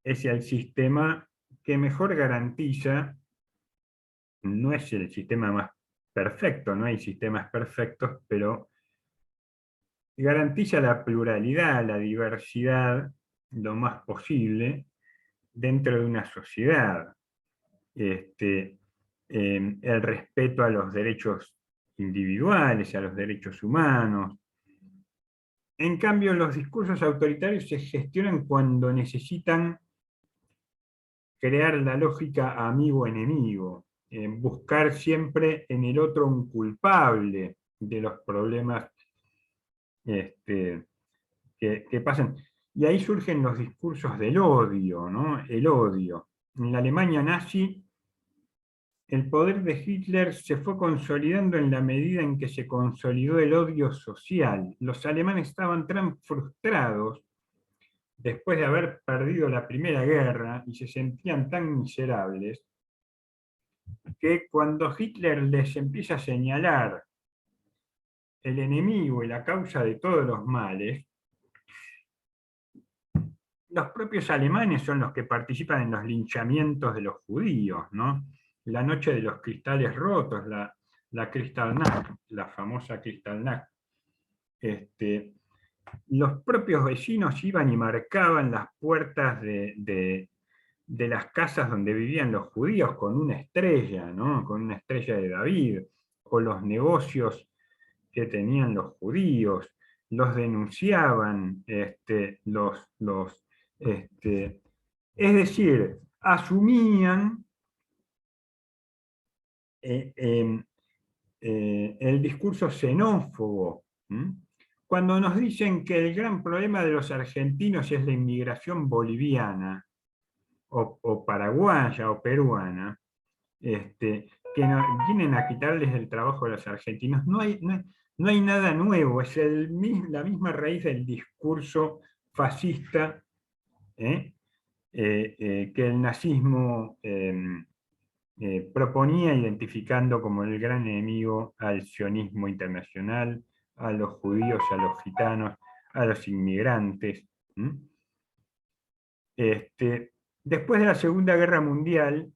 es el sistema que mejor garantiza, no es el sistema más perfecto, no hay sistemas perfectos, pero garantiza la pluralidad, la diversidad, lo más posible, dentro de una sociedad. El respeto a los derechos individuales, a los derechos humanos. En cambio, los discursos autoritarios se gestionan cuando necesitan crear la lógica amigo-enemigo, buscar siempre en el otro un culpable de los problemas que pasan. Y ahí surgen los discursos del odio, ¿no? El odio. En la Alemania nazi, el poder de Hitler se fue consolidando en la medida en que se consolidó el odio social. Los alemanes estaban tan frustrados después de haber perdido la Primera Guerra y se sentían tan miserables que cuando Hitler les empieza a señalar el enemigo y la causa de todos los males, los propios alemanes son los que participan en los linchamientos de los judíos, ¿no? La noche de los cristales rotos, la Kristallnacht, la famosa Kristallnacht. Los propios vecinos iban y marcaban las puertas de las casas donde vivían los judíos con una estrella, ¿no? Con una estrella de David, o los negocios que tenían los judíos, los denunciaban, es decir, asumían el discurso xenófobo. Cuando nos dicen que el gran problema de los argentinos es la inmigración boliviana, o paraguaya, o peruana, que vienen a quitarles el trabajo a los argentinos, no hay nada nuevo, es la misma raíz del discurso fascista que el nazismo proponía, identificando como el gran enemigo al sionismo internacional, a los judíos, a los gitanos, a los inmigrantes. Después de la Segunda Guerra Mundial,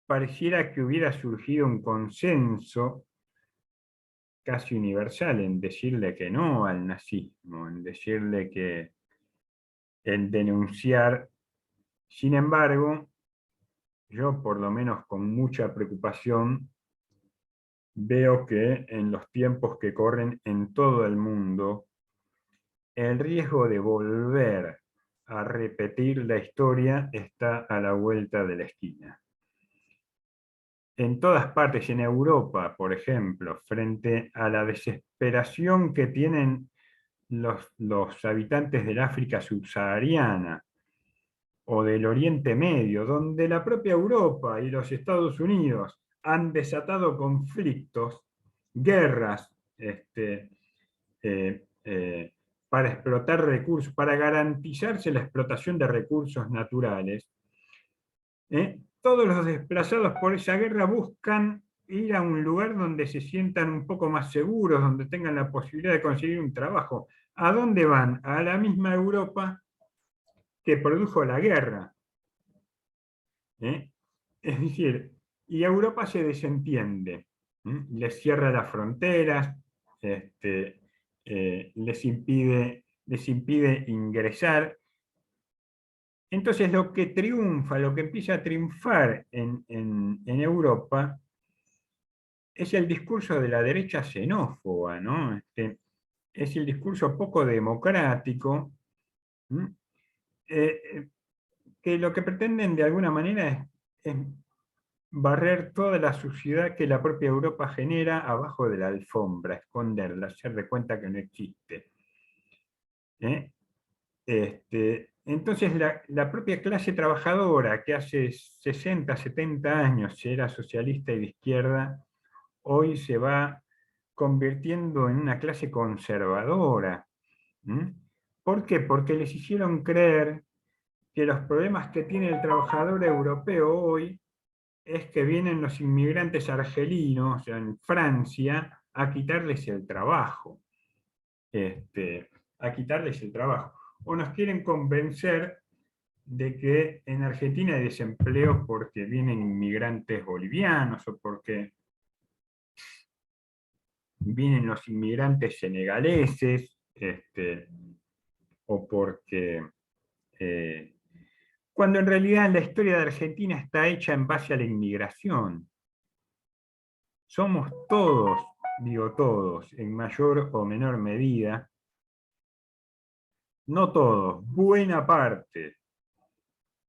pareciera que hubiera surgido un consenso casi universal en decirle que no al nazismo, en decirle que en denunciar. Sin embargo, yo por lo menos con mucha preocupación veo que en los tiempos que corren en todo el mundo, el riesgo de volver a repetir la historia está a la vuelta de la esquina. En todas partes, en Europa, por ejemplo, frente a la desesperación que tienen los habitantes del África subsahariana o del Oriente Medio, donde la propia Europa y los Estados Unidos han desatado conflictos, guerras, para explotar recursos, para garantizarse la explotación de recursos naturales, todos los desplazados por esa guerra buscan ir a un lugar donde se sientan un poco más seguros, donde tengan la posibilidad de conseguir un trabajo. ¿A dónde van? A la misma Europa que produjo la guerra. Es decir, y Europa se desentiende, les cierra las fronteras, les impide ingresar. Entonces lo que triunfa, lo que empieza a triunfar en Europa es el discurso de la derecha xenófoba, ¿no? Es el discurso poco democrático, que lo que pretenden de alguna manera es barrer toda la suciedad que la propia Europa genera abajo de la alfombra, esconderla, hacer de cuenta que no existe. Entonces la propia clase trabajadora, que hace 60, 70 años era socialista y de izquierda, hoy se va convirtiendo en una clase conservadora. ¿Por qué? Porque les hicieron creer que los problemas que tiene el trabajador europeo hoy es que vienen los inmigrantes argelinos en Francia a quitarles el trabajo. A quitarles el trabajo. O nos quieren convencer de que en Argentina hay desempleo porque vienen inmigrantes bolivianos, o porque vienen los inmigrantes senegaleses, o porque... cuando en realidad la historia de Argentina está hecha en base a la inmigración. Somos todos, digo todos, en mayor o menor medida, no todos, buena parte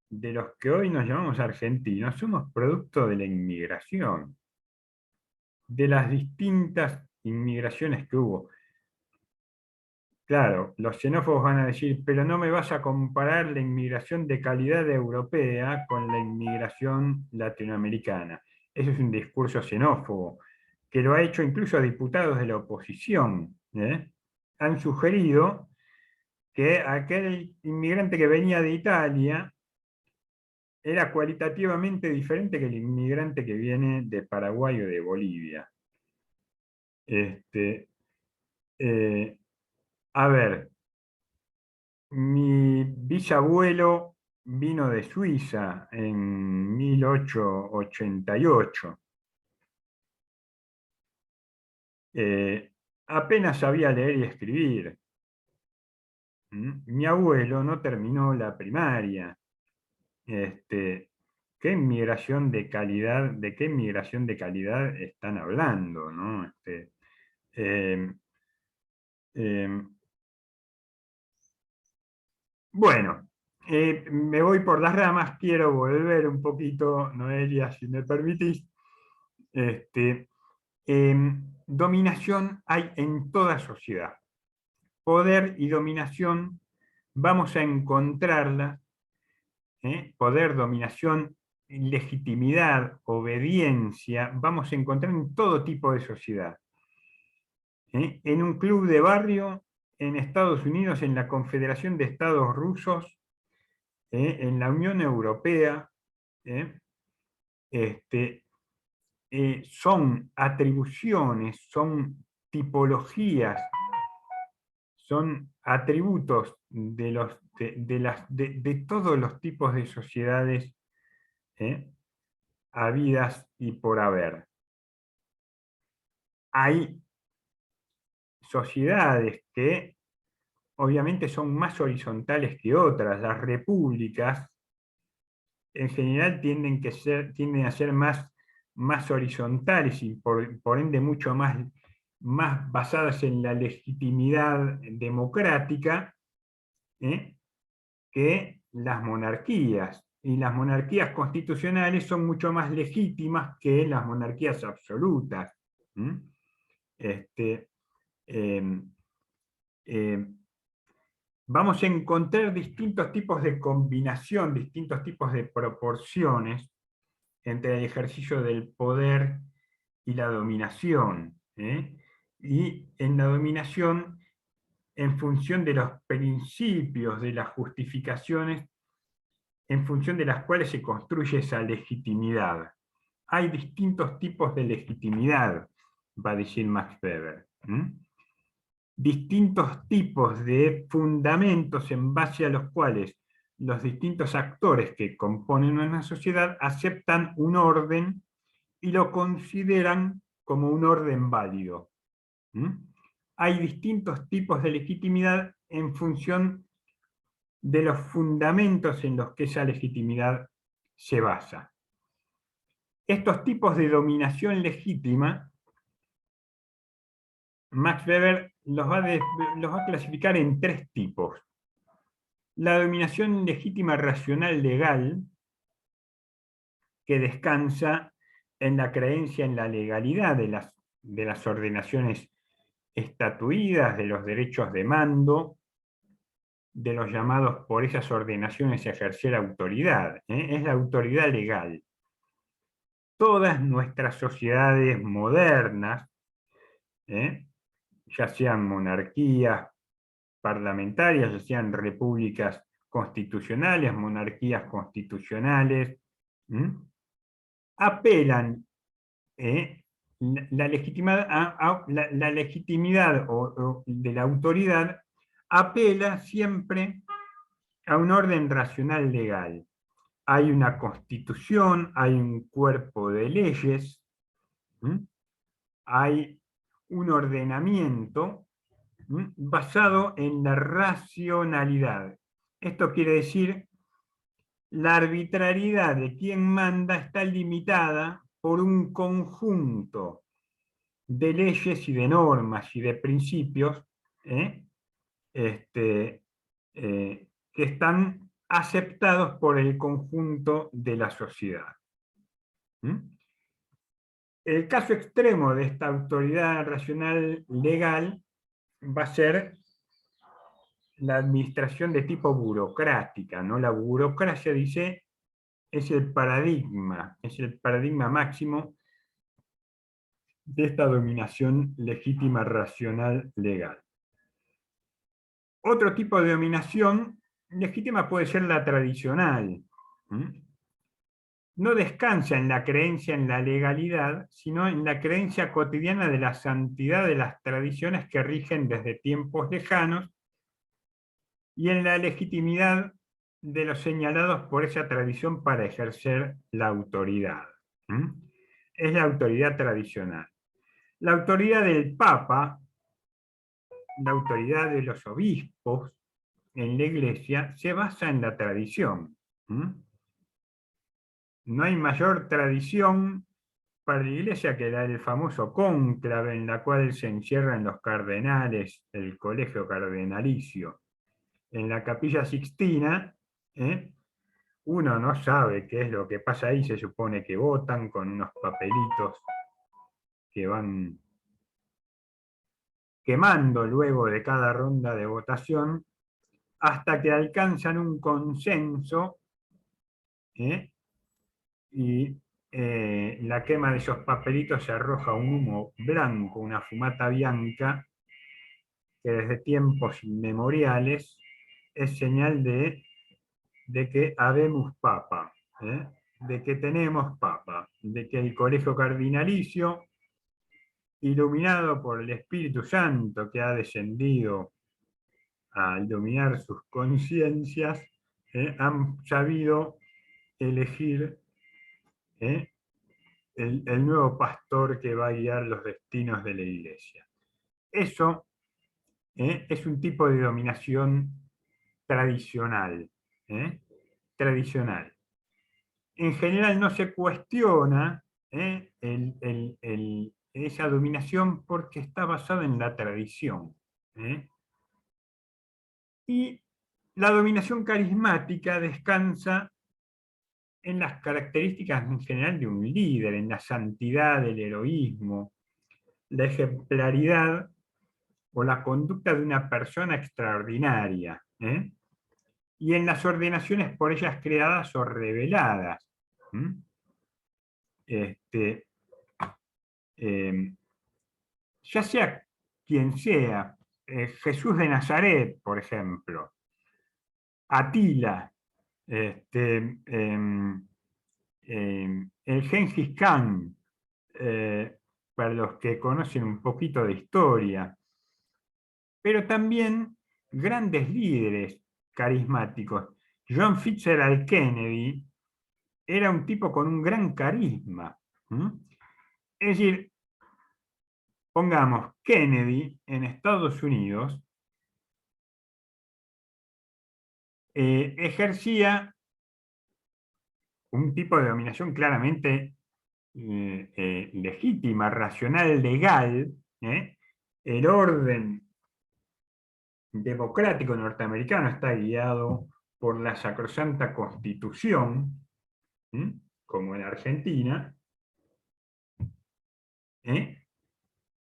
de los que hoy nos llamamos argentinos, somos producto de la inmigración, de las distintas inmigraciones que hubo. Claro, los xenófobos van a decir, pero no me vas a comparar la inmigración de calidad europea con la inmigración latinoamericana. Eso es un discurso xenófobo, que lo ha hecho incluso a diputados de la oposición. Han sugerido que aquel inmigrante que venía de Italia era cualitativamente diferente que el inmigrante que viene de Paraguay o de Bolivia. A ver, mi bisabuelo vino de Suiza en 1888. apenas sabía leer y escribir. Mi abuelo no terminó la primaria. ¿Qué inmigración de calidad, de qué inmigración de calidad están hablando, ¿no? Bueno, me voy por las ramas, quiero volver un poquito, Noelia, si me permitís. Dominación hay en toda sociedad. Poder y dominación vamos a encontrarla, poder, dominación, legitimidad, obediencia, vamos a encontrar en todo tipo de sociedad. En un club de barrio, en Estados Unidos, en la Confederación de Estados Rusos, en la Unión Europea, son atribuciones, son tipologías, son atributos de todos los tipos de sociedades habidas y por haber. Hay sociedades que obviamente son más horizontales que otras. Las repúblicas en general tienden a ser más horizontales y por ende mucho más basadas en la legitimidad democrática que las monarquías. Y las monarquías constitucionales son mucho más legítimas que las monarquías absolutas. Vamos a encontrar distintos tipos de combinación, distintos tipos de proporciones entre el ejercicio del poder y la dominación. Y en la dominación, en función de los principios, de las justificaciones, en función de las cuales se construye esa legitimidad. Hay distintos tipos de legitimidad, va a decir Max Weber. Distintos tipos de fundamentos en base a los cuales los distintos actores que componen una sociedad aceptan un orden y lo consideran como un orden válido. Hay distintos tipos de legitimidad en función de los fundamentos en los que esa legitimidad se basa. Estos tipos de dominación legítima, Max Weber los va a clasificar en 3 tipos. La dominación legítima racional legal, que descansa en la creencia en la legalidad de las ordenaciones estatuidas, de los derechos de mando, de los llamados por esas ordenaciones a ejercer autoridad. Es la autoridad legal. Todas nuestras sociedades modernas, ya sean monarquías parlamentarias, ya sean repúblicas constitucionales, monarquías constitucionales, apelan la legitimidad de la autoridad apela siempre a un orden racional legal. Hay una constitución, hay un cuerpo de leyes, hay un ordenamiento basado en la racionalidad. Esto quiere decir, la arbitrariedad de quien manda está limitada por un conjunto de leyes y de normas y de principios que están aceptados por el conjunto de la sociedad. El caso extremo de esta autoridad racional legal va a ser la administración de tipo burocrática, ¿no? La burocracia, dice, es el paradigma máximo de esta dominación legítima racional legal. Otro tipo de dominación legítima puede ser la tradicional. No descansa en la creencia en la legalidad, sino en la creencia cotidiana de la santidad de las tradiciones que rigen desde tiempos lejanos y en la legitimidad de los señalados por esa tradición para ejercer la autoridad. Es la autoridad tradicional. La autoridad del Papa, la autoridad de los obispos en la Iglesia se basa en la tradición. No hay mayor tradición para la Iglesia que la del famoso cónclave, en la cual se encierran los cardenales, el colegio cardenalicio. En la Capilla Sixtina, uno no sabe qué es lo que pasa ahí, se supone que votan con unos papelitos que van quemando luego de cada ronda de votación, hasta que alcanzan un consenso, y la quema de esos papelitos se arroja un humo blanco, una fumata bianca, que desde tiempos inmemoriales es señal de que habemos papa, de que tenemos papa, de que el colegio cardinalicio, iluminado por el Espíritu Santo que ha descendido a iluminar sus conciencias, han sabido elegir el nuevo pastor que va a guiar los destinos de la Iglesia. Eso es un tipo de dominación tradicional. Tradicional. En general no se cuestiona esa dominación porque está basada en la tradición. Y la dominación carismática descansa en las características en general de un líder, en la santidad, el heroísmo, la ejemplaridad o la conducta de una persona extraordinaria, y en las ordenaciones por ellas creadas o reveladas. Ya sea quien sea, Jesús de Nazaret, por ejemplo, Atila, el Gengis Khan, para los que conocen un poquito de historia, pero también grandes líderes carismáticos. John Fitzgerald Kennedy era un tipo con un gran carisma. Es decir, pongamos, Kennedy en Estados Unidos ejercía un tipo de dominación claramente legítima, racional, legal. El orden democrático norteamericano está guiado por la sacrosanta Constitución, como en Argentina.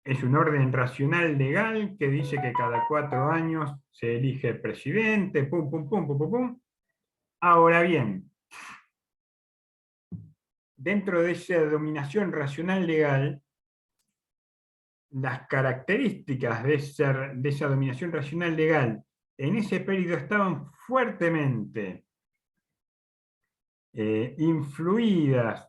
Es un orden racional legal que dice que cada 4 años se elige presidente, pum, pum, pum, pum, pum, pum. Ahora bien, dentro de esa dominación racional legal, las características de esa dominación racional legal en ese periodo estaban fuertemente influidas,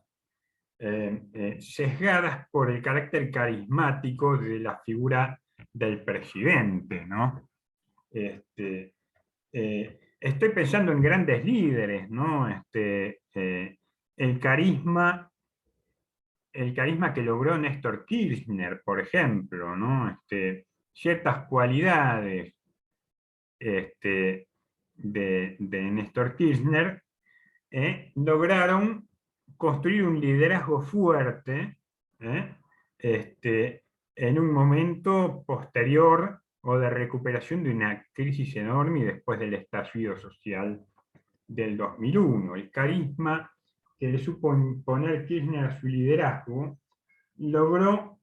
sesgadas por el carácter carismático de la figura del presidente, ¿no? Estoy pensando en grandes líderes, ¿no? El carisma que logró Néstor Kirchner, por ejemplo, ¿no? Ciertas cualidades de Néstor Kirchner lograron construir un liderazgo fuerte en un momento posterior o de recuperación de una crisis enorme y después del estallido social del 2001. El carisma que le supo imponer Kirchner a su liderazgo logró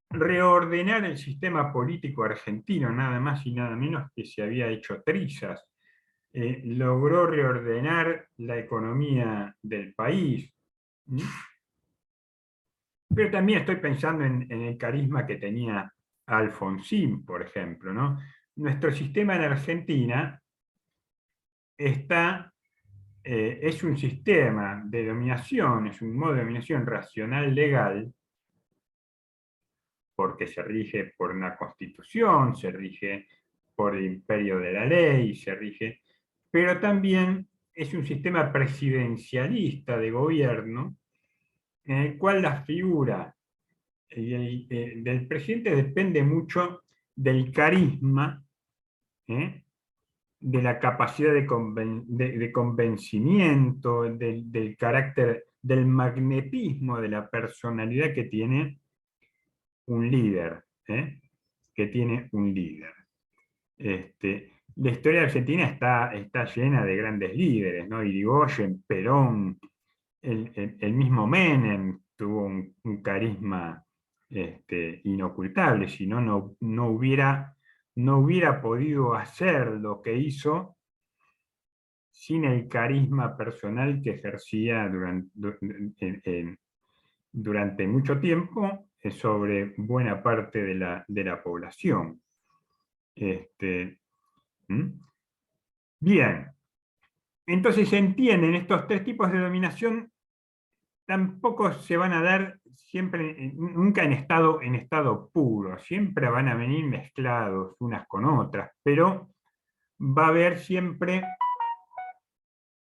reordenar el sistema político argentino, nada más y nada menos que se había hecho trizas. Logró reordenar la economía del país. Pero también estoy pensando en el carisma que tenía Alfonsín, por ejemplo, ¿no? Nuestro sistema en Argentina es un sistema de dominación, es un modo de dominación racional legal, porque se rige por una constitución, se rige por el imperio de la ley, pero también es un sistema presidencialista de gobierno, en el cual la figura del presidente depende mucho del carisma, de la capacidad de convencimiento, del carácter, del magnetismo, de la personalidad que tiene un líder. Que tiene un líder. La historia argentina está llena de grandes líderes, ¿no? Irigoyen, Perón, el mismo Menem tuvo un carisma inocultable, si no, no hubiera podido hacer lo que hizo sin el carisma personal que ejercía durante mucho tiempo sobre buena parte de la población. Bien, entonces se entienden estos tres tipos de dominación, tampoco se van a dar siempre, nunca en estado puro, siempre van a venir mezclados unas con otras, pero va a haber siempre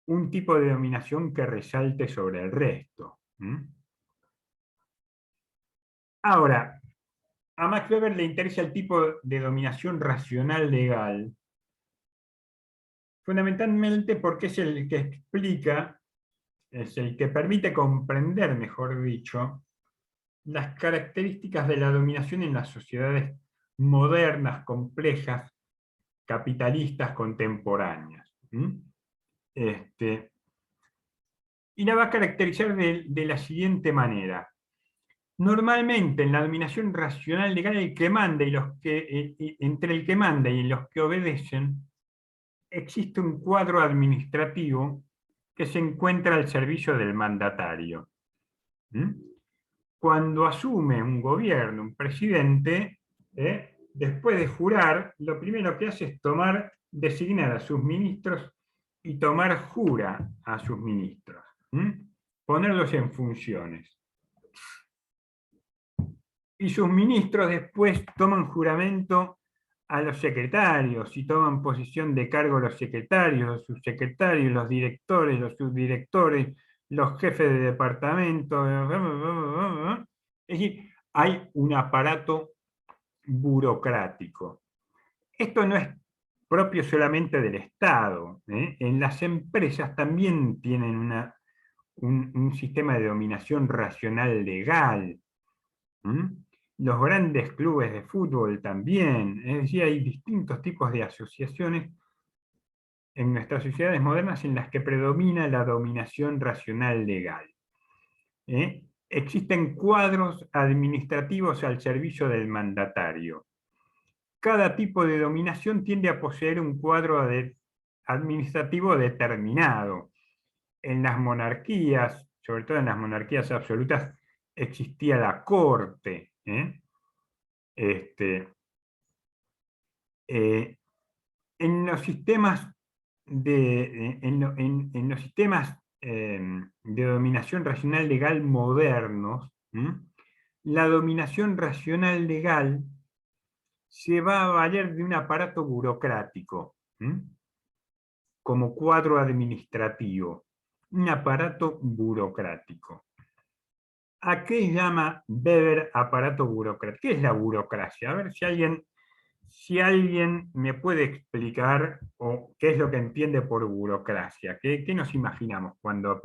un tipo de dominación que resalte sobre el resto. Ahora, a Max Weber le interesa el tipo de dominación racional legal, fundamentalmente porque es el que explica, es el que permite comprender, mejor dicho, las características de la dominación en las sociedades modernas, complejas, capitalistas, contemporáneas. Y la va a caracterizar de la siguiente manera. Normalmente en la dominación racional legal el que manda y entre el que manda y los que obedecen existe un cuadro administrativo que se encuentra al servicio del mandatario. Cuando asume un gobierno, un presidente, después de jurar, lo primero que hace es designar a sus ministros y jura a sus ministros. Ponerlos en funciones. Y sus ministros después toman juramento a los secretarios, y toman posición de cargo los secretarios, los subsecretarios, los directores, los subdirectores, los jefes de departamento. Es decir, hay un aparato burocrático. Esto no es propio solamente del Estado. En las empresas también tienen un sistema de dominación racional legal. Los grandes clubes de fútbol también. Es decir, hay distintos tipos de asociaciones en nuestras sociedades modernas en las que predomina la dominación racional legal. Existen cuadros administrativos al servicio del mandatario. Cada tipo de dominación tiende a poseer un cuadro administrativo determinado. En las monarquías, sobre todo en las monarquías absolutas, existía la corte. En los sistemas de dominación racional legal modernos, la dominación racional legal se va a valer de un aparato burocrático, como cuadro administrativo, un aparato burocrático. ¿A qué llama Weber aparato burocrático? ¿Qué es la burocracia? A ver si alguien me puede explicar qué es lo que entiende por burocracia. ¿Qué nos imaginamos cuando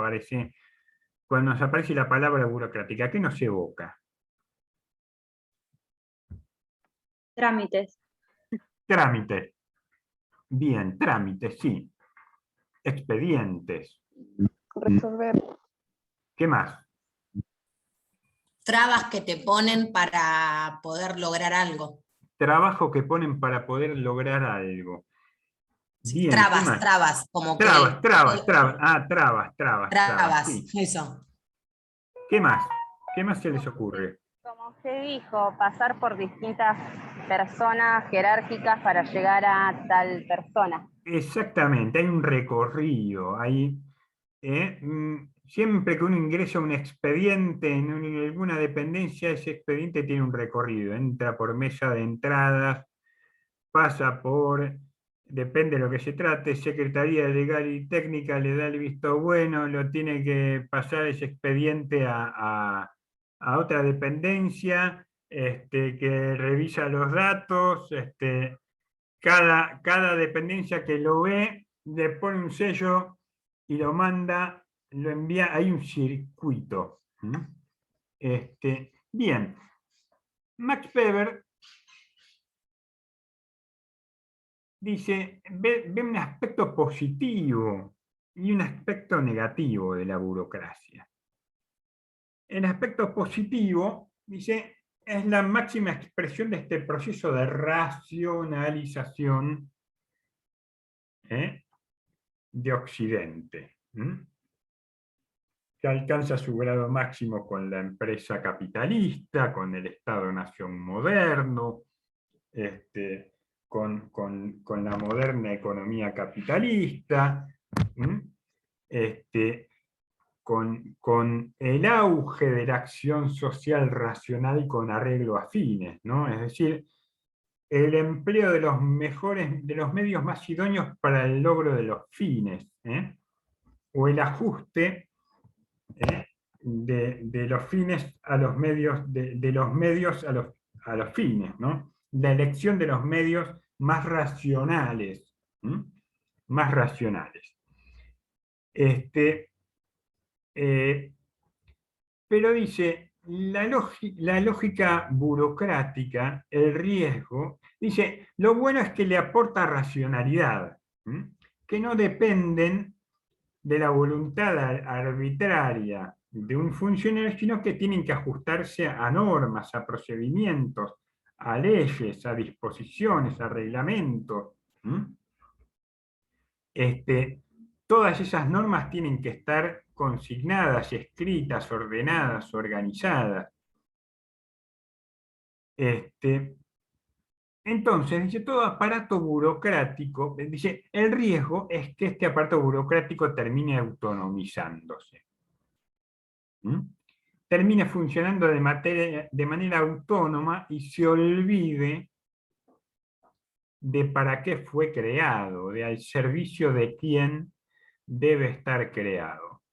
nos aparece la palabra burocrática? ¿Qué nos evoca? Trámites. Trámites. Bien, trámites, sí. Expedientes. Resolver. ¿Qué más? Trabas que te ponen para poder lograr algo. Trabajo que ponen para poder lograr algo. Bien, trabas, como trabas, que... trabas. Ah, trabas. Trabas, Sí. eso. ¿Qué más? ¿Qué más se les ocurre? Como se dijo, pasar por distintas personas jerárquicas para llegar a tal persona. Exactamente, hay un recorrido. Siempre que uno ingresa un expediente en alguna dependencia, ese expediente tiene un recorrido. Entra por mesa de entradas, pasa por, depende de lo que se trate, Secretaría Legal y Técnica le da el visto bueno, lo tiene que pasar ese expediente a a otra dependencia que revisa los datos, cada dependencia que lo ve le pone un sello y lo manda, lo envía, hay un circuito. Bien, Max Weber dice, ve un aspecto positivo y un aspecto negativo de la burocracia. El aspecto positivo, dice, es la máxima expresión de este proceso de racionalización de Occidente, que alcanza su grado máximo con la empresa capitalista, con el Estado-nación moderno, con la moderna economía capitalista, con el auge de la acción social racional con arreglo a fines, ¿no? Es decir, el empleo de los medios más idóneos para el logro de los fines, o el ajuste de los fines a los medios, de los medios a los fines, ¿no? La elección de los medios más racionales, más racionales. Pero dice, la lógica burocrática, el riesgo, dice, lo bueno es que le aporta racionalidad, que no dependen de la voluntad arbitraria de un funcionario, sino que tienen que ajustarse a normas, a procedimientos, a leyes, a disposiciones, a reglamentos. Todas esas normas tienen que estar consignadas, escritas, ordenadas, organizadas. Entonces, dice, todo aparato burocrático, dice, el riesgo es que este aparato burocrático termine autonomizándose. Termine funcionando de manera autónoma y se olvide de para qué fue creado, de al servicio de quién debe estar creado.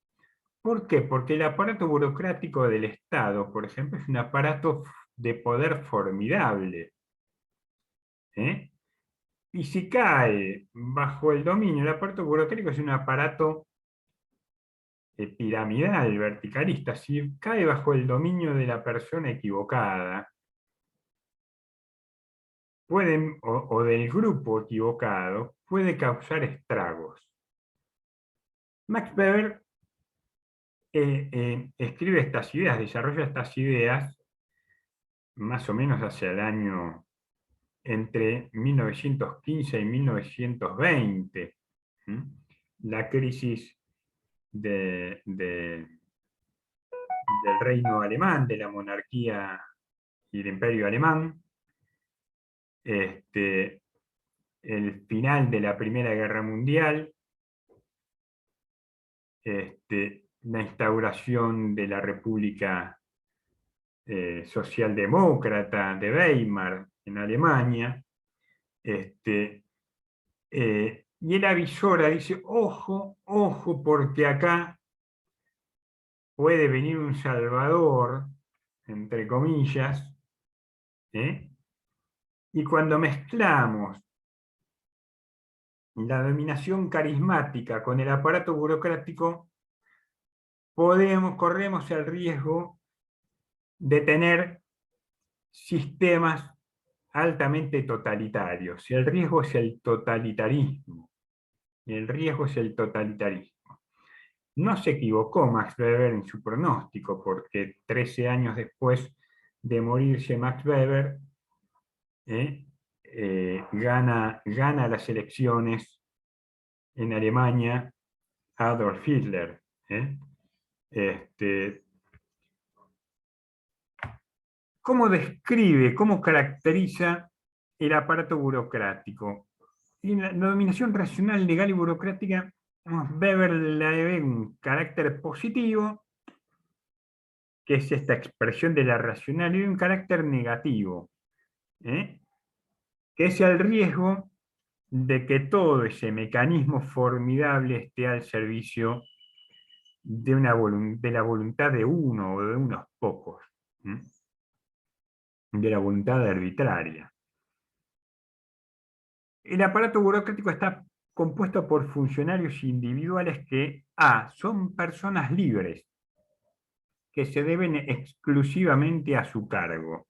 ¿Por qué? Porque el aparato burocrático del Estado, por ejemplo, es un aparato de poder formidable. Y si cae bajo el dominio, el aparato burocrático es un aparato piramidal, verticalista. Si cae bajo el dominio de la persona equivocada, o del grupo equivocado, puede causar estragos. Max Weber escribe estas ideas, desarrolla estas ideas más o menos hacia el año entre 1915 y 1920. La crisis del reino alemán, de la monarquía y el imperio alemán, el final de la Primera Guerra Mundial, la instauración de la República Socialdemócrata de Weimar en Alemania, y el avisora dice, ojo, ojo, porque acá puede venir un salvador, entre comillas, y cuando mezclamos la dominación carismática con el aparato burocrático, corremos el riesgo de tener sistemas altamente totalitarios. El riesgo es el totalitarismo. El riesgo es el totalitarismo. No se equivocó Max Weber en su pronóstico, porque 13 años después de morirse Max Weber, gana las elecciones en Alemania Adolf Hitler. ¿Cómo describe, cómo caracteriza el aparato burocrático? Y la dominación racional, legal y burocrática, Weber le ve un carácter positivo, que es esta expresión de la racionalidad, y un carácter negativo, que es el riesgo de que todo ese mecanismo formidable esté al servicio de la voluntad de uno o de unos pocos. de la voluntad arbitraria. El aparato burocrático está compuesto por funcionarios individuales que, son personas libres, que se deben exclusivamente a su cargo.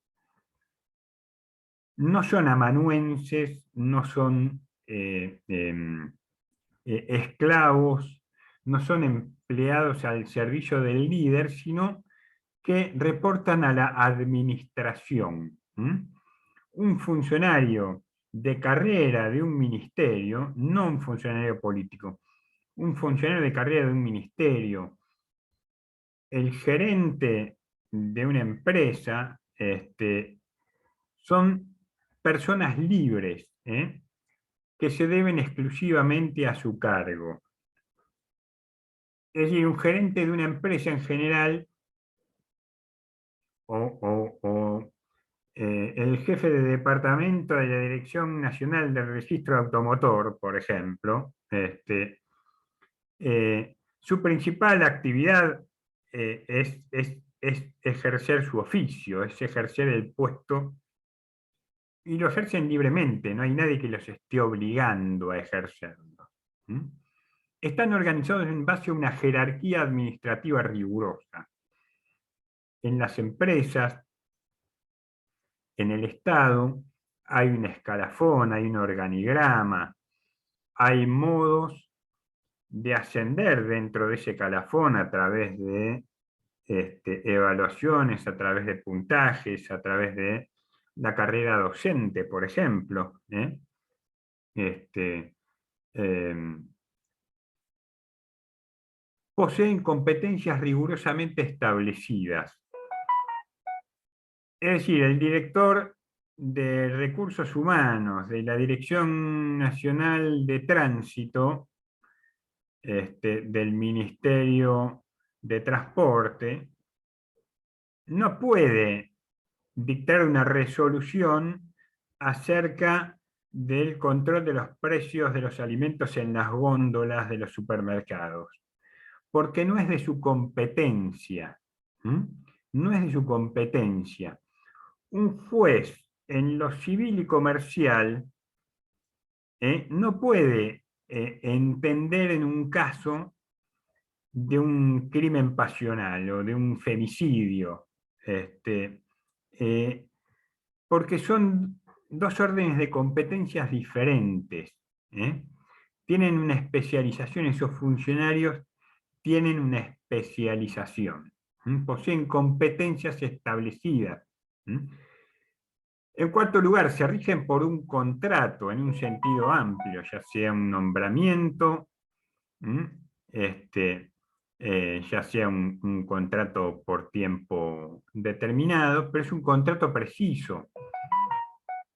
No son amanuenses, no son esclavos, no son empleados al servicio del líder, sino que reportan a la administración. Un funcionario de carrera de un ministerio, no un funcionario político, un funcionario de carrera de un ministerio, el gerente de una empresa, son personas libres, que se deben exclusivamente a su cargo. Es decir, un gerente de una empresa en general, el jefe de departamento de la Dirección Nacional del Registro Automotor, por ejemplo, su principal actividad es ejercer su oficio, es ejercer el puesto, y lo ejercen libremente, no hay nadie que los esté obligando a ejercerlo. Están organizados en base a una jerarquía administrativa rigurosa. En las empresas, en el Estado, hay un escalafón, hay un organigrama, hay modos de ascender dentro de ese escalafón a través de evaluaciones, a través de puntajes, a través de la carrera docente, por ejemplo. Poseen competencias rigurosamente establecidas. Es decir, el director de Recursos Humanos de la Dirección Nacional de Tránsito, del Ministerio de Transporte, no puede dictar una resolución acerca del control de los precios de los alimentos en las góndolas de los supermercados, porque no es de su competencia. No es de su competencia. Un juez en lo civil y comercial no puede entender en un caso de un crimen pasional o de un femicidio, porque son dos órdenes de competencias diferentes. Tienen una especialización, esos funcionarios tienen una especialización, poseen competencias establecidas. En cuarto lugar, se rigen por un contrato en un sentido amplio, ya sea un nombramiento, ya sea un contrato por tiempo determinado, pero es un contrato preciso,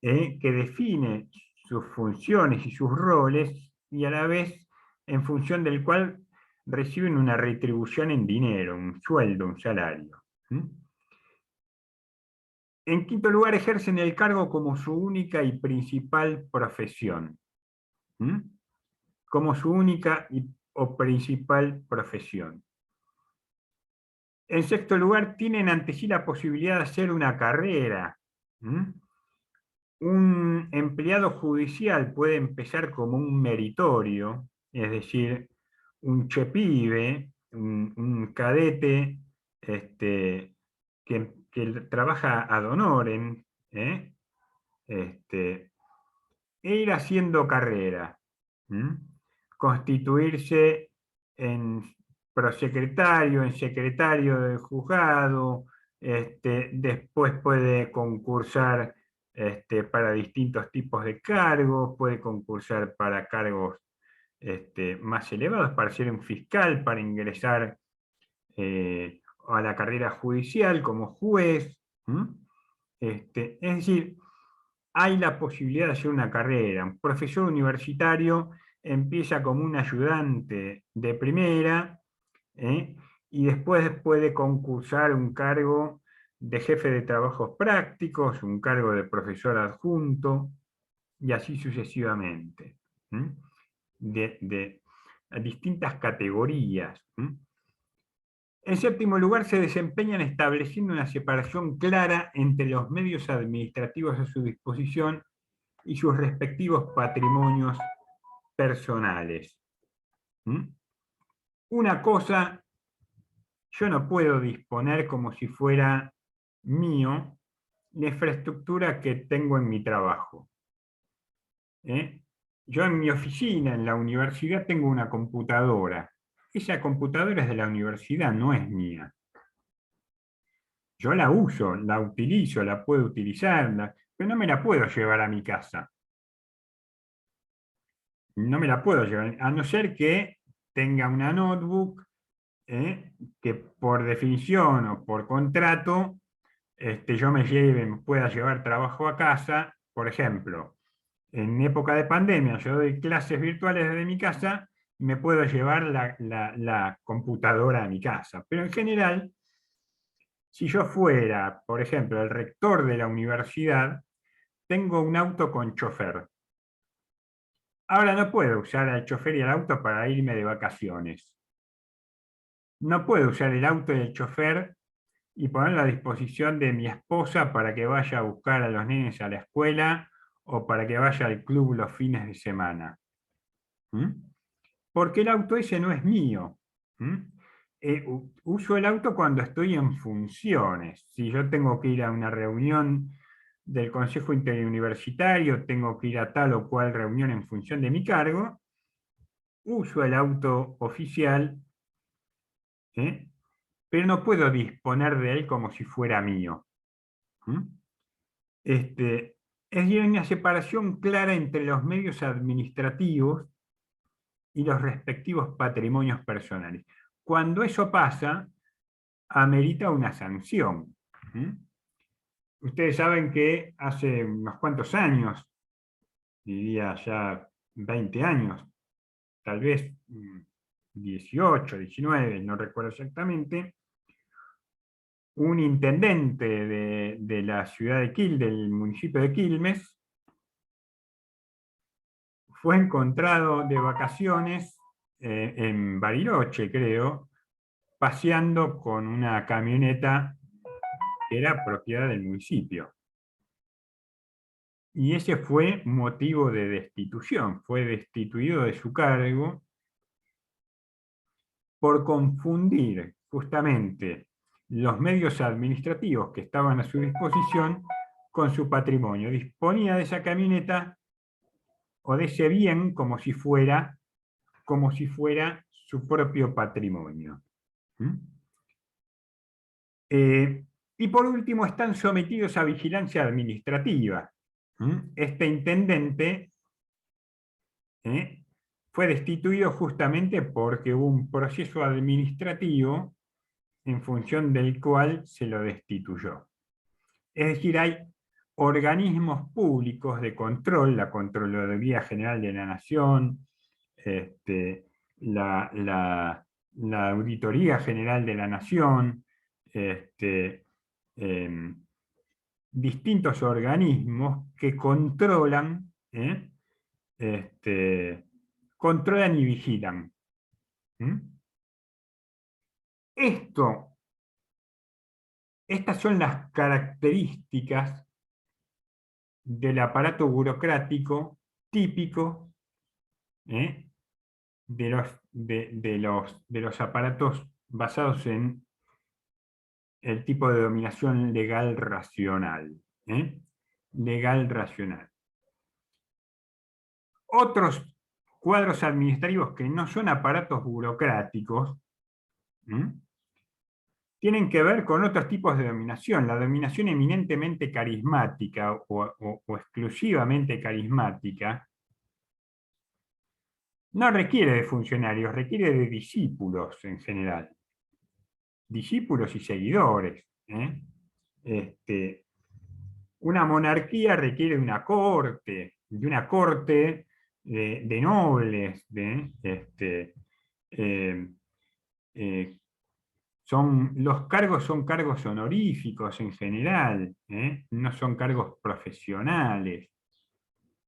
que define sus funciones y sus roles, y a la vez en función del cual reciben una retribución en dinero, un sueldo, un salario. En quinto lugar, ejercen el cargo como su única y principal profesión. Como su única o principal profesión. En sexto lugar, tienen ante sí la posibilidad de hacer una carrera. Un empleado judicial puede empezar como un meritorio, es decir, un chepibe, un cadete que trabaja ad honorem, e ir haciendo carrera, constituirse en prosecretario, en secretario del juzgado, después puede concursar para distintos tipos de cargos, puede concursar para cargos más elevados, para ser un fiscal, para ingresar a la carrera judicial como juez. Es decir, hay la posibilidad de hacer una carrera. Un profesor universitario empieza como un ayudante de primera, y después puede concursar un cargo de jefe de trabajos prácticos, un cargo de profesor adjunto, y así sucesivamente. De distintas categorías. En séptimo lugar, se desempeñan estableciendo una separación clara entre los medios administrativos a su disposición y sus respectivos patrimonios personales. Una cosa, yo no puedo disponer como si fuera mío la infraestructura que tengo en mi trabajo. Yo en mi oficina, en la universidad, tengo una computadora. Esa computadora es de la universidad, no es mía. Yo la uso, la utilizo, la puedo utilizar, pero no me la puedo llevar a mi casa. No me la puedo llevar, a no ser que tenga una notebook que por definición o por contrato yo me pueda llevar trabajo a casa. Por ejemplo, en época de pandemia yo doy clases virtuales desde mi casa, me puedo llevar la computadora a mi casa. Pero en general, si yo fuera, por ejemplo, el rector de la universidad, tengo un auto con chofer. Ahora no puedo usar al chofer y el auto para irme de vacaciones. No puedo usar el auto y el chofer y ponerlo a disposición de mi esposa para que vaya a buscar a los nenes a la escuela o para que vaya al club los fines de semana. Porque el auto ese no es mío. Uso el auto cuando estoy en funciones. Si yo tengo que ir a una reunión del Consejo Interuniversitario, tengo que ir a tal o cual reunión en función de mi cargo, uso el auto oficial, pero no puedo disponer de él como si fuera mío. Es una separación clara entre los medios administrativos y los respectivos patrimonios personales. Cuando eso pasa, amerita una sanción. Ustedes saben que hace unos cuantos años, diría ya 20 años, tal vez 18, 19, no recuerdo exactamente, un intendente de la ciudad de Quilmes, del municipio de Quilmes, fue encontrado de vacaciones en Bariloche, creo, paseando con una camioneta que era propiedad del municipio. Y ese fue motivo de destitución, fue destituido de su cargo por confundir justamente los medios administrativos que estaban a su disposición con su patrimonio. Disponía de esa camioneta o de ese bien como si fuera su propio patrimonio. Y por último, están sometidos a vigilancia administrativa. Este intendente fue destituido justamente porque hubo un proceso administrativo en función del cual se lo destituyó. Es decir, hay organismos públicos de control, la Contraloría General de la Nación, la Auditoría General de la Nación, distintos organismos que controlan, controlan y vigilan. Estas son las características del aparato burocrático típico de los aparatos basados en el tipo de dominación legal racional. Legal racional. Otros cuadros administrativos que no son aparatos burocráticos tienen que ver con otros tipos de dominación. La dominación eminentemente carismática o exclusivamente carismática no requiere de funcionarios, requiere de discípulos en general. Discípulos y seguidores. Una monarquía requiere de una corte de nobles, los cargos son cargos honoríficos en general, no son cargos profesionales.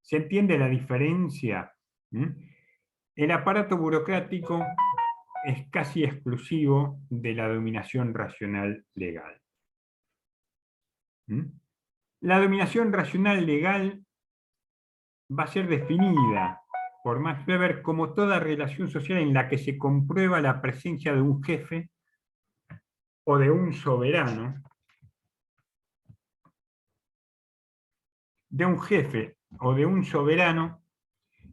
¿Se entiende la diferencia? El aparato burocrático es casi exclusivo de la dominación racional legal. ¿Mm? La dominación racional legal va a ser definida por Max Weber como toda relación social en la que se comprueba la presencia de un jefe o de un soberano,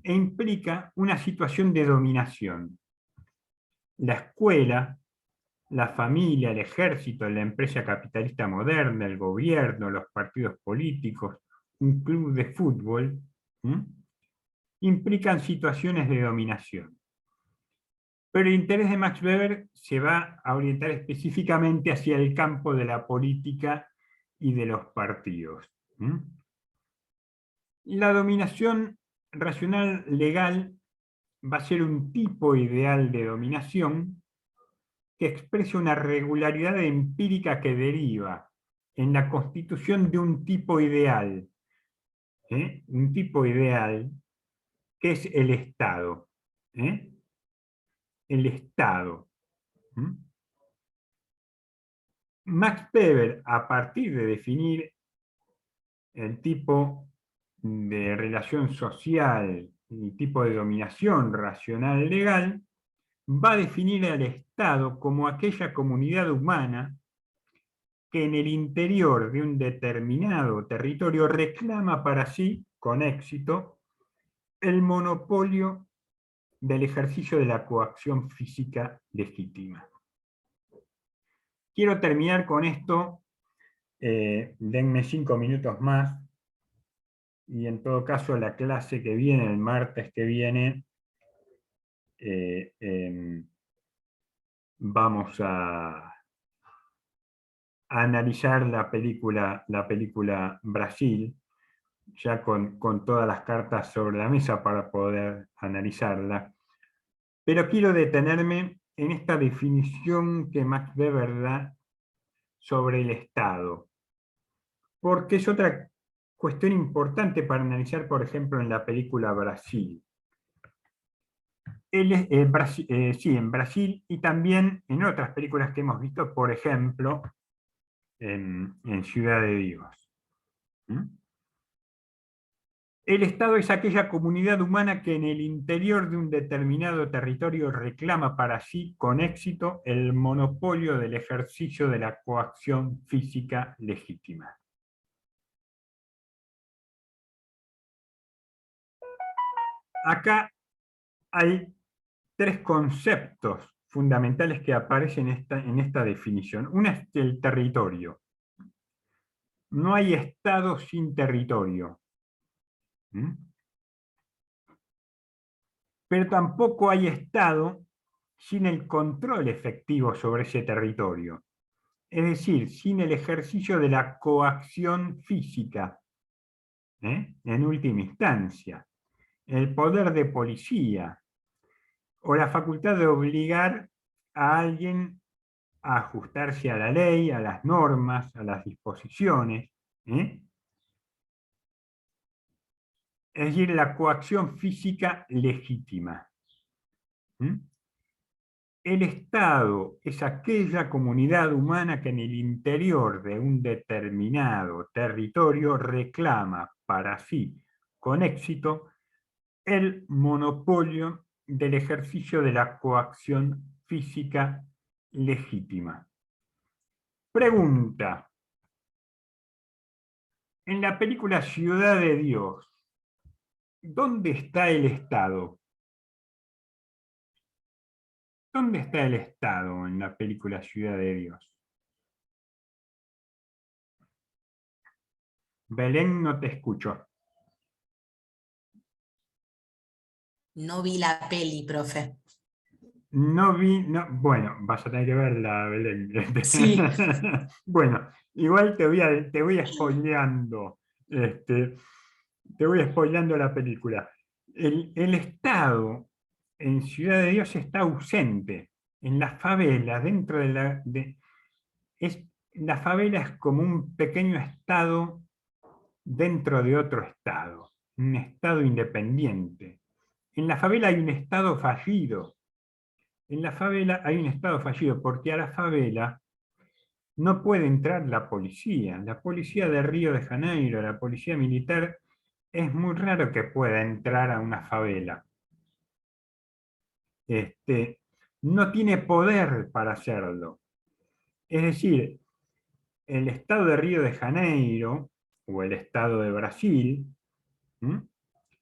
e implica una situación de dominación. La escuela, la familia, el ejército, la empresa capitalista moderna, el gobierno, los partidos políticos, un club de fútbol, implican situaciones de dominación. Pero el interés de Max Weber se va a orientar específicamente hacia el campo de la política y de los partidos. La dominación racional legal va a ser un tipo ideal de dominación que expresa una regularidad empírica que deriva en la constitución de un tipo ideal. Un tipo ideal que es el Estado. El Estado. Max Weber, a partir de definir el tipo de relación social, el tipo de dominación racional legal, va a definir al Estado como aquella comunidad humana que en el interior de un determinado territorio reclama para sí, con éxito, el monopolio del ejercicio de la coacción física legítima. Quiero terminar con esto, denme 5 minutos más, y en todo caso la clase que viene, el martes que viene, vamos a analizar la película Brasil, ya con todas las cartas sobre la mesa para poder analizarla. Pero quiero detenerme en esta definición que Max Weber da sobre el Estado, porque es otra cuestión importante para analizar, por ejemplo, en la película Brasil. En Brasil y también en otras películas que hemos visto, por ejemplo, en Ciudad de Dios. El Estado es aquella comunidad humana que en el interior de un determinado territorio reclama para sí, con éxito, el monopolio del ejercicio de la coacción física legítima. Acá hay 3 conceptos fundamentales que aparecen en esta definición. Una es el territorio. No hay Estado sin territorio. Pero tampoco hay Estado sin el control efectivo sobre ese territorio. Es decir, sin el ejercicio de la coacción física, en última instancia, el poder de policía, o la facultad de obligar a alguien a ajustarse a la ley, a las normas, a las disposiciones. Es decir, la coacción física legítima. El Estado es aquella comunidad humana que en el interior de un determinado territorio reclama para sí, con éxito, el monopolio del ejercicio de la coacción física legítima. Pregunta. En la película Ciudad de Dios, ¿dónde está el Estado? ¿Dónde está el Estado en la película Ciudad de Dios? Belén, no te escucho. No vi la peli, profe. Bueno, vas a tener que verla, Belén. Sí. Bueno, igual te voy spoileando. Te voy spoileando la película. El Estado en Ciudad de Dios está ausente. En la favela, dentro de la favela es como un pequeño Estado dentro de otro Estado. Un Estado independiente. En la favela hay un Estado fallido, En la favela hay un Estado fallido, porque a la favela no puede entrar la policía. La policía de Río de Janeiro, la policía militar, es muy raro que pueda entrar a una favela. No tiene poder para hacerlo. Es decir, el Estado de Río de Janeiro o el Estado de Brasil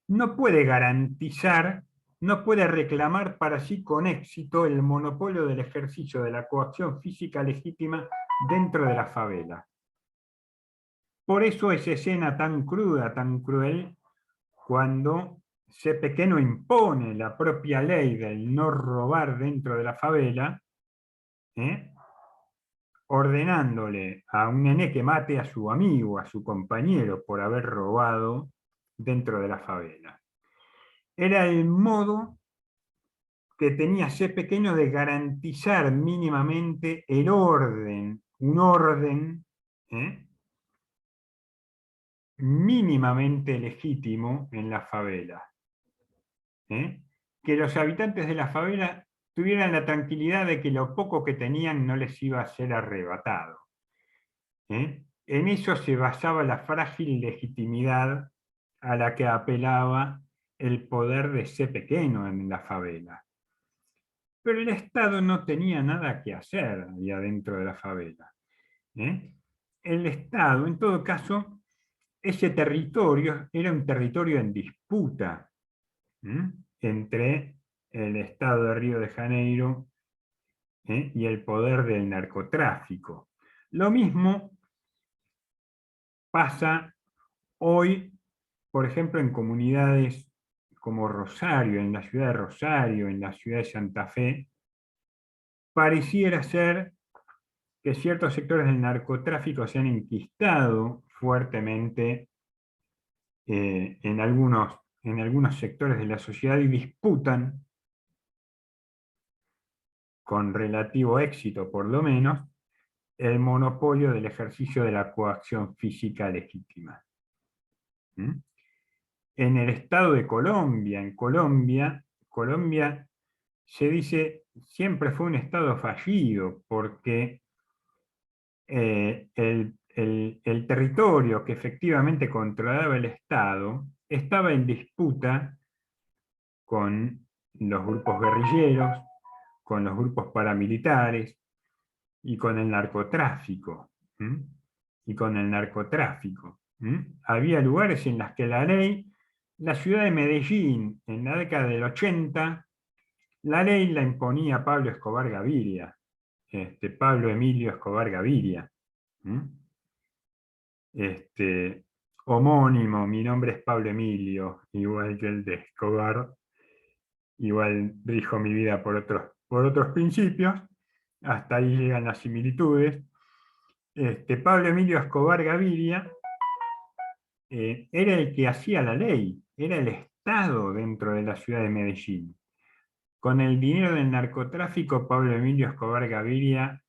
no puede garantizar, no puede reclamar para sí con éxito el monopolio del ejercicio de la coacción física legítima dentro de la favela. Por eso esa escena tan cruda, tan cruel, cuando Pequeno impone la propia ley del no robar dentro de la favela, ordenándole a un nené que mate a su amigo, a su compañero, por haber robado dentro de la favela. Era el modo que tenía Pequeno de garantizar mínimamente el orden, un orden mínimamente legítimo en la favela. Que los habitantes de la favela tuvieran la tranquilidad de que lo poco que tenían no les iba a ser arrebatado. En eso se basaba la frágil legitimidad a la que apelaba el poder de Pequeno en la favela. Pero el Estado no tenía nada que hacer ahí adentro de la favela. El Estado, en todo caso, ese territorio era un territorio en disputa entre el Estado de Río de Janeiro y el poder del narcotráfico. Lo mismo pasa hoy, por ejemplo, en comunidades como Rosario, en la ciudad de Rosario, en la ciudad de Santa Fe. Pareciera ser que ciertos sectores del narcotráfico se han enquistado fuertemente en algunos sectores de la sociedad y disputan, con relativo éxito por lo menos, el monopolio del ejercicio de la coacción física legítima. En el estado de Colombia, en Colombia se dice siempre fue un estado fallido, porque el territorio que efectivamente controlaba el Estado estaba en disputa con los grupos guerrilleros, con los grupos paramilitares y con el narcotráfico. Había lugares en los que la ciudad de Medellín, en la década del 80, la ley la imponía Pablo Escobar Gaviria, Pablo Emilio Escobar Gaviria. Homónimo, mi nombre es Pablo Emilio, igual que el de Escobar, igual rijo mi vida por otros principios, hasta ahí llegan las similitudes. Pablo Emilio Escobar Gaviria era el que hacía la ley, era el Estado dentro de la ciudad de Medellín. Con el dinero del narcotráfico, Pablo Emilio Escobar Gaviria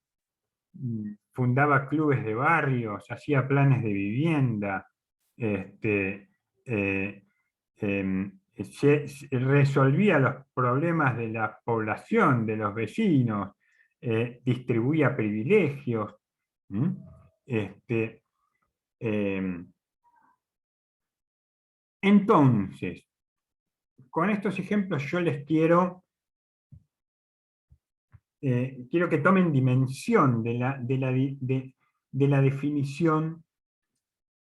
fundaba clubes de barrios, hacía planes de vivienda, resolvía los problemas de la población, de los vecinos, distribuía privilegios. Entonces, con estos ejemplos yo les quiero que tomen dimensión de la definición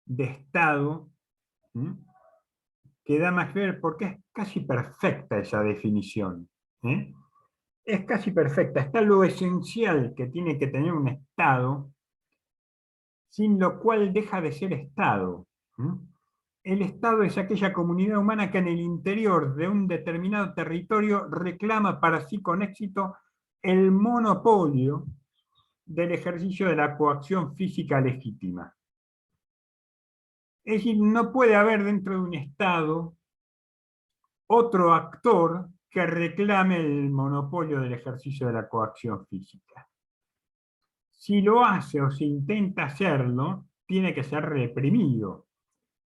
de Estado, que da más que ver porque es casi perfecta esa definición. Es casi perfecta. Está lo esencial que tiene que tener un Estado, sin lo cual deja de ser Estado. El Estado es aquella comunidad humana que en el interior de un determinado territorio reclama para sí con éxito el monopolio del ejercicio de la coacción física legítima. Es decir, no puede haber dentro de un Estado otro actor que reclame el monopolio del ejercicio de la coacción física. Si lo hace o si intenta hacerlo, tiene que ser reprimido,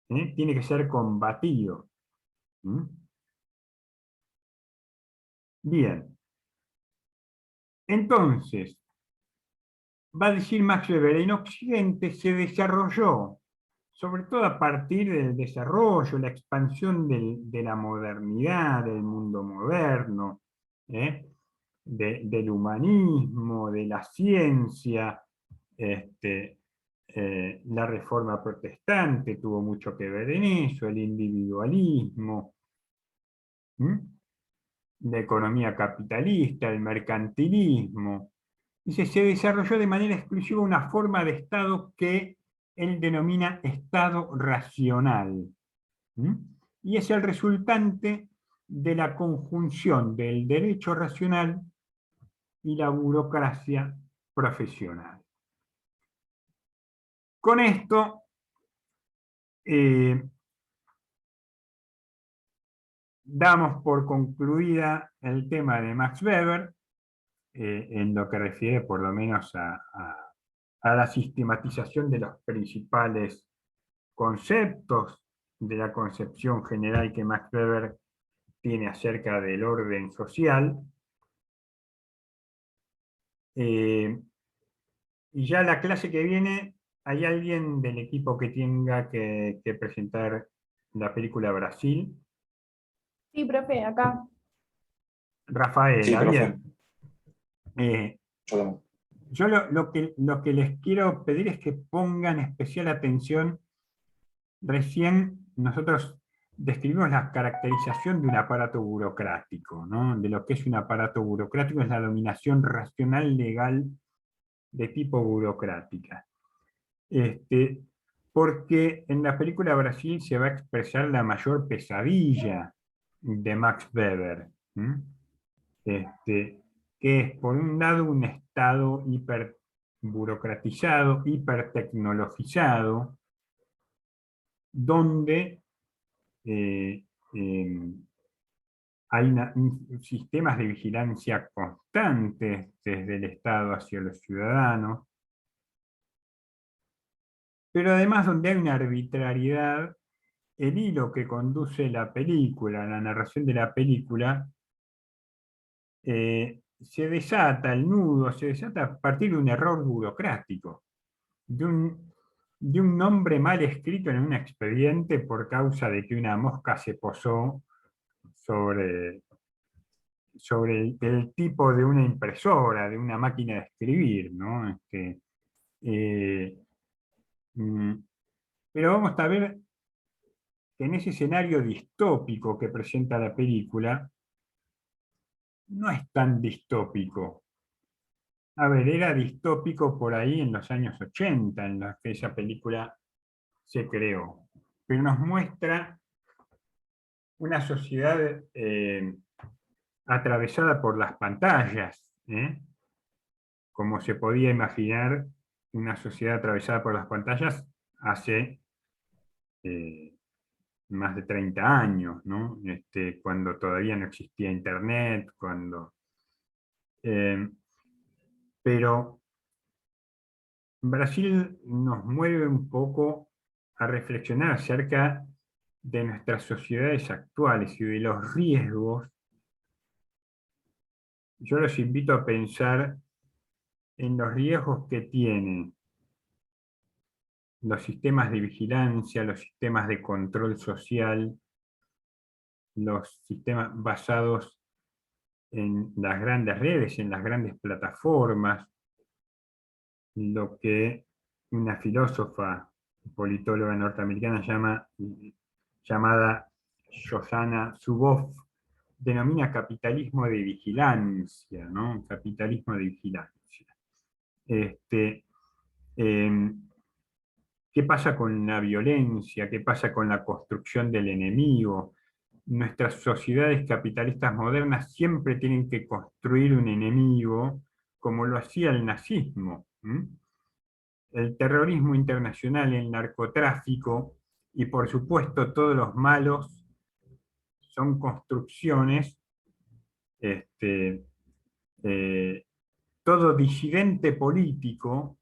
tiene que ser combatido. Bien. Entonces, va a decir Max Weber, en Occidente se desarrolló, sobre todo a partir del desarrollo, la expansión de la modernidad, del mundo moderno, del humanismo, de la ciencia, la reforma protestante tuvo mucho que ver en eso, el individualismo, la economía capitalista, el mercantilismo. Dice, se desarrolló de manera exclusiva una forma de Estado que él denomina Estado racional. Y es el resultante de la conjunción del derecho racional y la burocracia profesional. Con esto, damos por concluida el tema de Max Weber, en lo que refiere por lo menos a la sistematización de los principales conceptos de la concepción general que Max Weber tiene acerca del orden social. Y ya la clase que viene, ¿hay alguien del equipo que tenga que presentar la película Brasil? Sí, profe, acá. Rafael, Sí, profe. bien. Yo lo que les quiero pedir es que pongan especial atención. Recién nosotros describimos la caracterización de un aparato burocrático, ¿no? De lo que es un aparato burocrático es la dominación racional legal de tipo burocrática. Porque en la película Brasil se va a expresar la mayor pesadilla de Max Weber, que es por un lado un Estado hiperburocratizado, hipertecnologizado, donde hay sistemas de vigilancia constantes desde el Estado hacia los ciudadanos, pero además donde hay una arbitrariedad, el hilo que conduce la película, la narración de la película, se desata, el nudo se desata a partir de un error burocrático, de un nombre mal escrito en un expediente por causa de que una mosca se posó sobre el tipo de una impresora, de una máquina de escribir, ¿no? Pero vamos a ver que en ese escenario distópico que presenta la película, no es tan distópico. A ver, era distópico por ahí en los años 80, en los que esa película se creó. Pero nos muestra una sociedad atravesada por las pantallas, como se podía imaginar una sociedad atravesada por las pantallas hace más de 30 años, ¿no? Cuando todavía no existía Internet, pero Brasil nos mueve un poco a reflexionar acerca de nuestras sociedades actuales y de los riesgos. Yo los invito a pensar en los riesgos que tienen los sistemas de vigilancia, los sistemas de control social, los sistemas basados en las grandes redes, en las grandes plataformas, lo que una filósofa politóloga norteamericana llamada Shoshana Zuboff denomina capitalismo de vigilancia, ¿no? Capitalismo de vigilancia. ¿Qué pasa con la violencia? ¿Qué pasa con la construcción del enemigo? Nuestras sociedades capitalistas modernas siempre tienen que construir un enemigo, como lo hacía el nazismo. El terrorismo internacional, el narcotráfico, y por supuesto todos los malos son construcciones. Todo disidente político,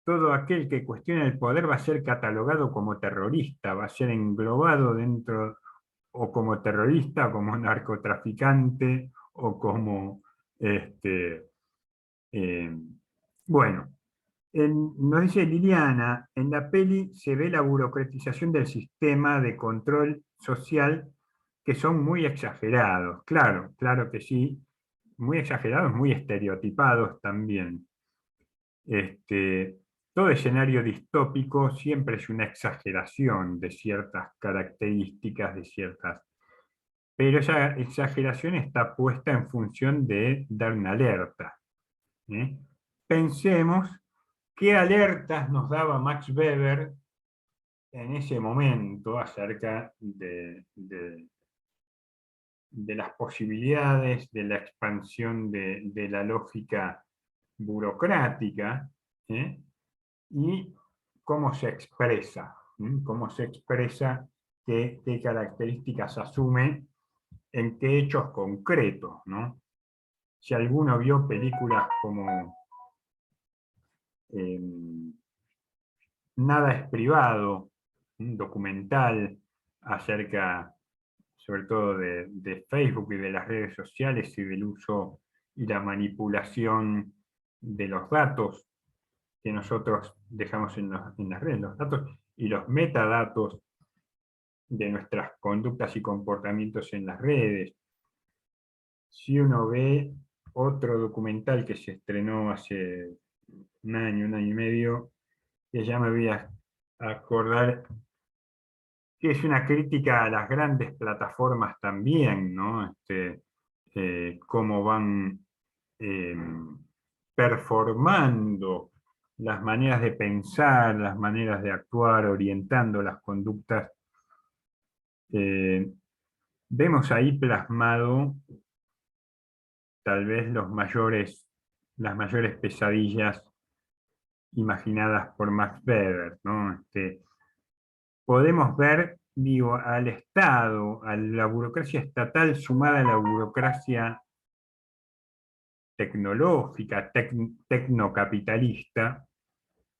todo aquel que cuestiona el poder va a ser catalogado como terrorista, va a ser englobado dentro, o como terrorista, o como narcotraficante, o como Bueno, nos dice Liliana, en la peli se ve la burocratización del sistema de control social que son muy exagerados. Claro, claro que sí, muy exagerados, muy estereotipados también. Todo escenario distópico siempre es una exageración de ciertas características, pero esa exageración está puesta en función de dar una alerta. Pensemos qué alertas nos daba Max Weber en ese momento acerca de las posibilidades de la expansión de la lógica burocrática, y cómo se expresa, qué características asume, en qué hechos concretos, ¿no? Si alguno vio películas como Nada es privado, un documental acerca sobre todo de Facebook y de las redes sociales y del uso y la manipulación de los datos que nosotros dejamos en las redes, los datos y los metadatos de nuestras conductas y comportamientos en las redes. Si uno ve otro documental que se estrenó hace un año y medio, que ya me voy a acordar, que es una crítica a las grandes plataformas también, ¿no? Cómo van performando las maneras de pensar, las maneras de actuar, orientando las conductas. Vemos ahí plasmado tal vez las mayores pesadillas imaginadas por Max Weber, ¿no? Podemos ver, digo, al Estado, a la burocracia estatal sumada a la burocracia tecnológica, tecnocapitalista,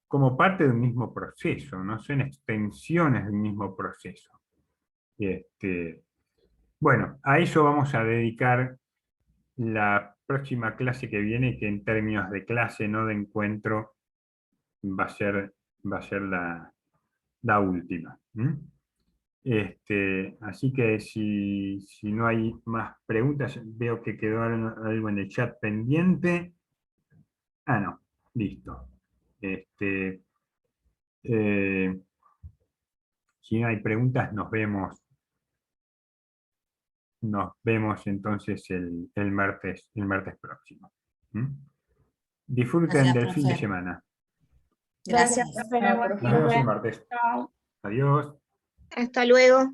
como parte de un mismo proceso, ¿no? Son extensiones del mismo proceso. Bueno, a eso vamos a dedicar la próxima clase que viene, que en términos de clase, no de encuentro, va a ser la última. Así que si no hay más preguntas, veo que quedó algo en el chat pendiente. Ah, no, listo. Si no hay preguntas, nos vemos entonces el martes próximo. Disfruten Gracias, del fin de profe. semana. Gracias, Gracias. profe. Nos vemos el martes. Chao. Adiós. Hasta luego.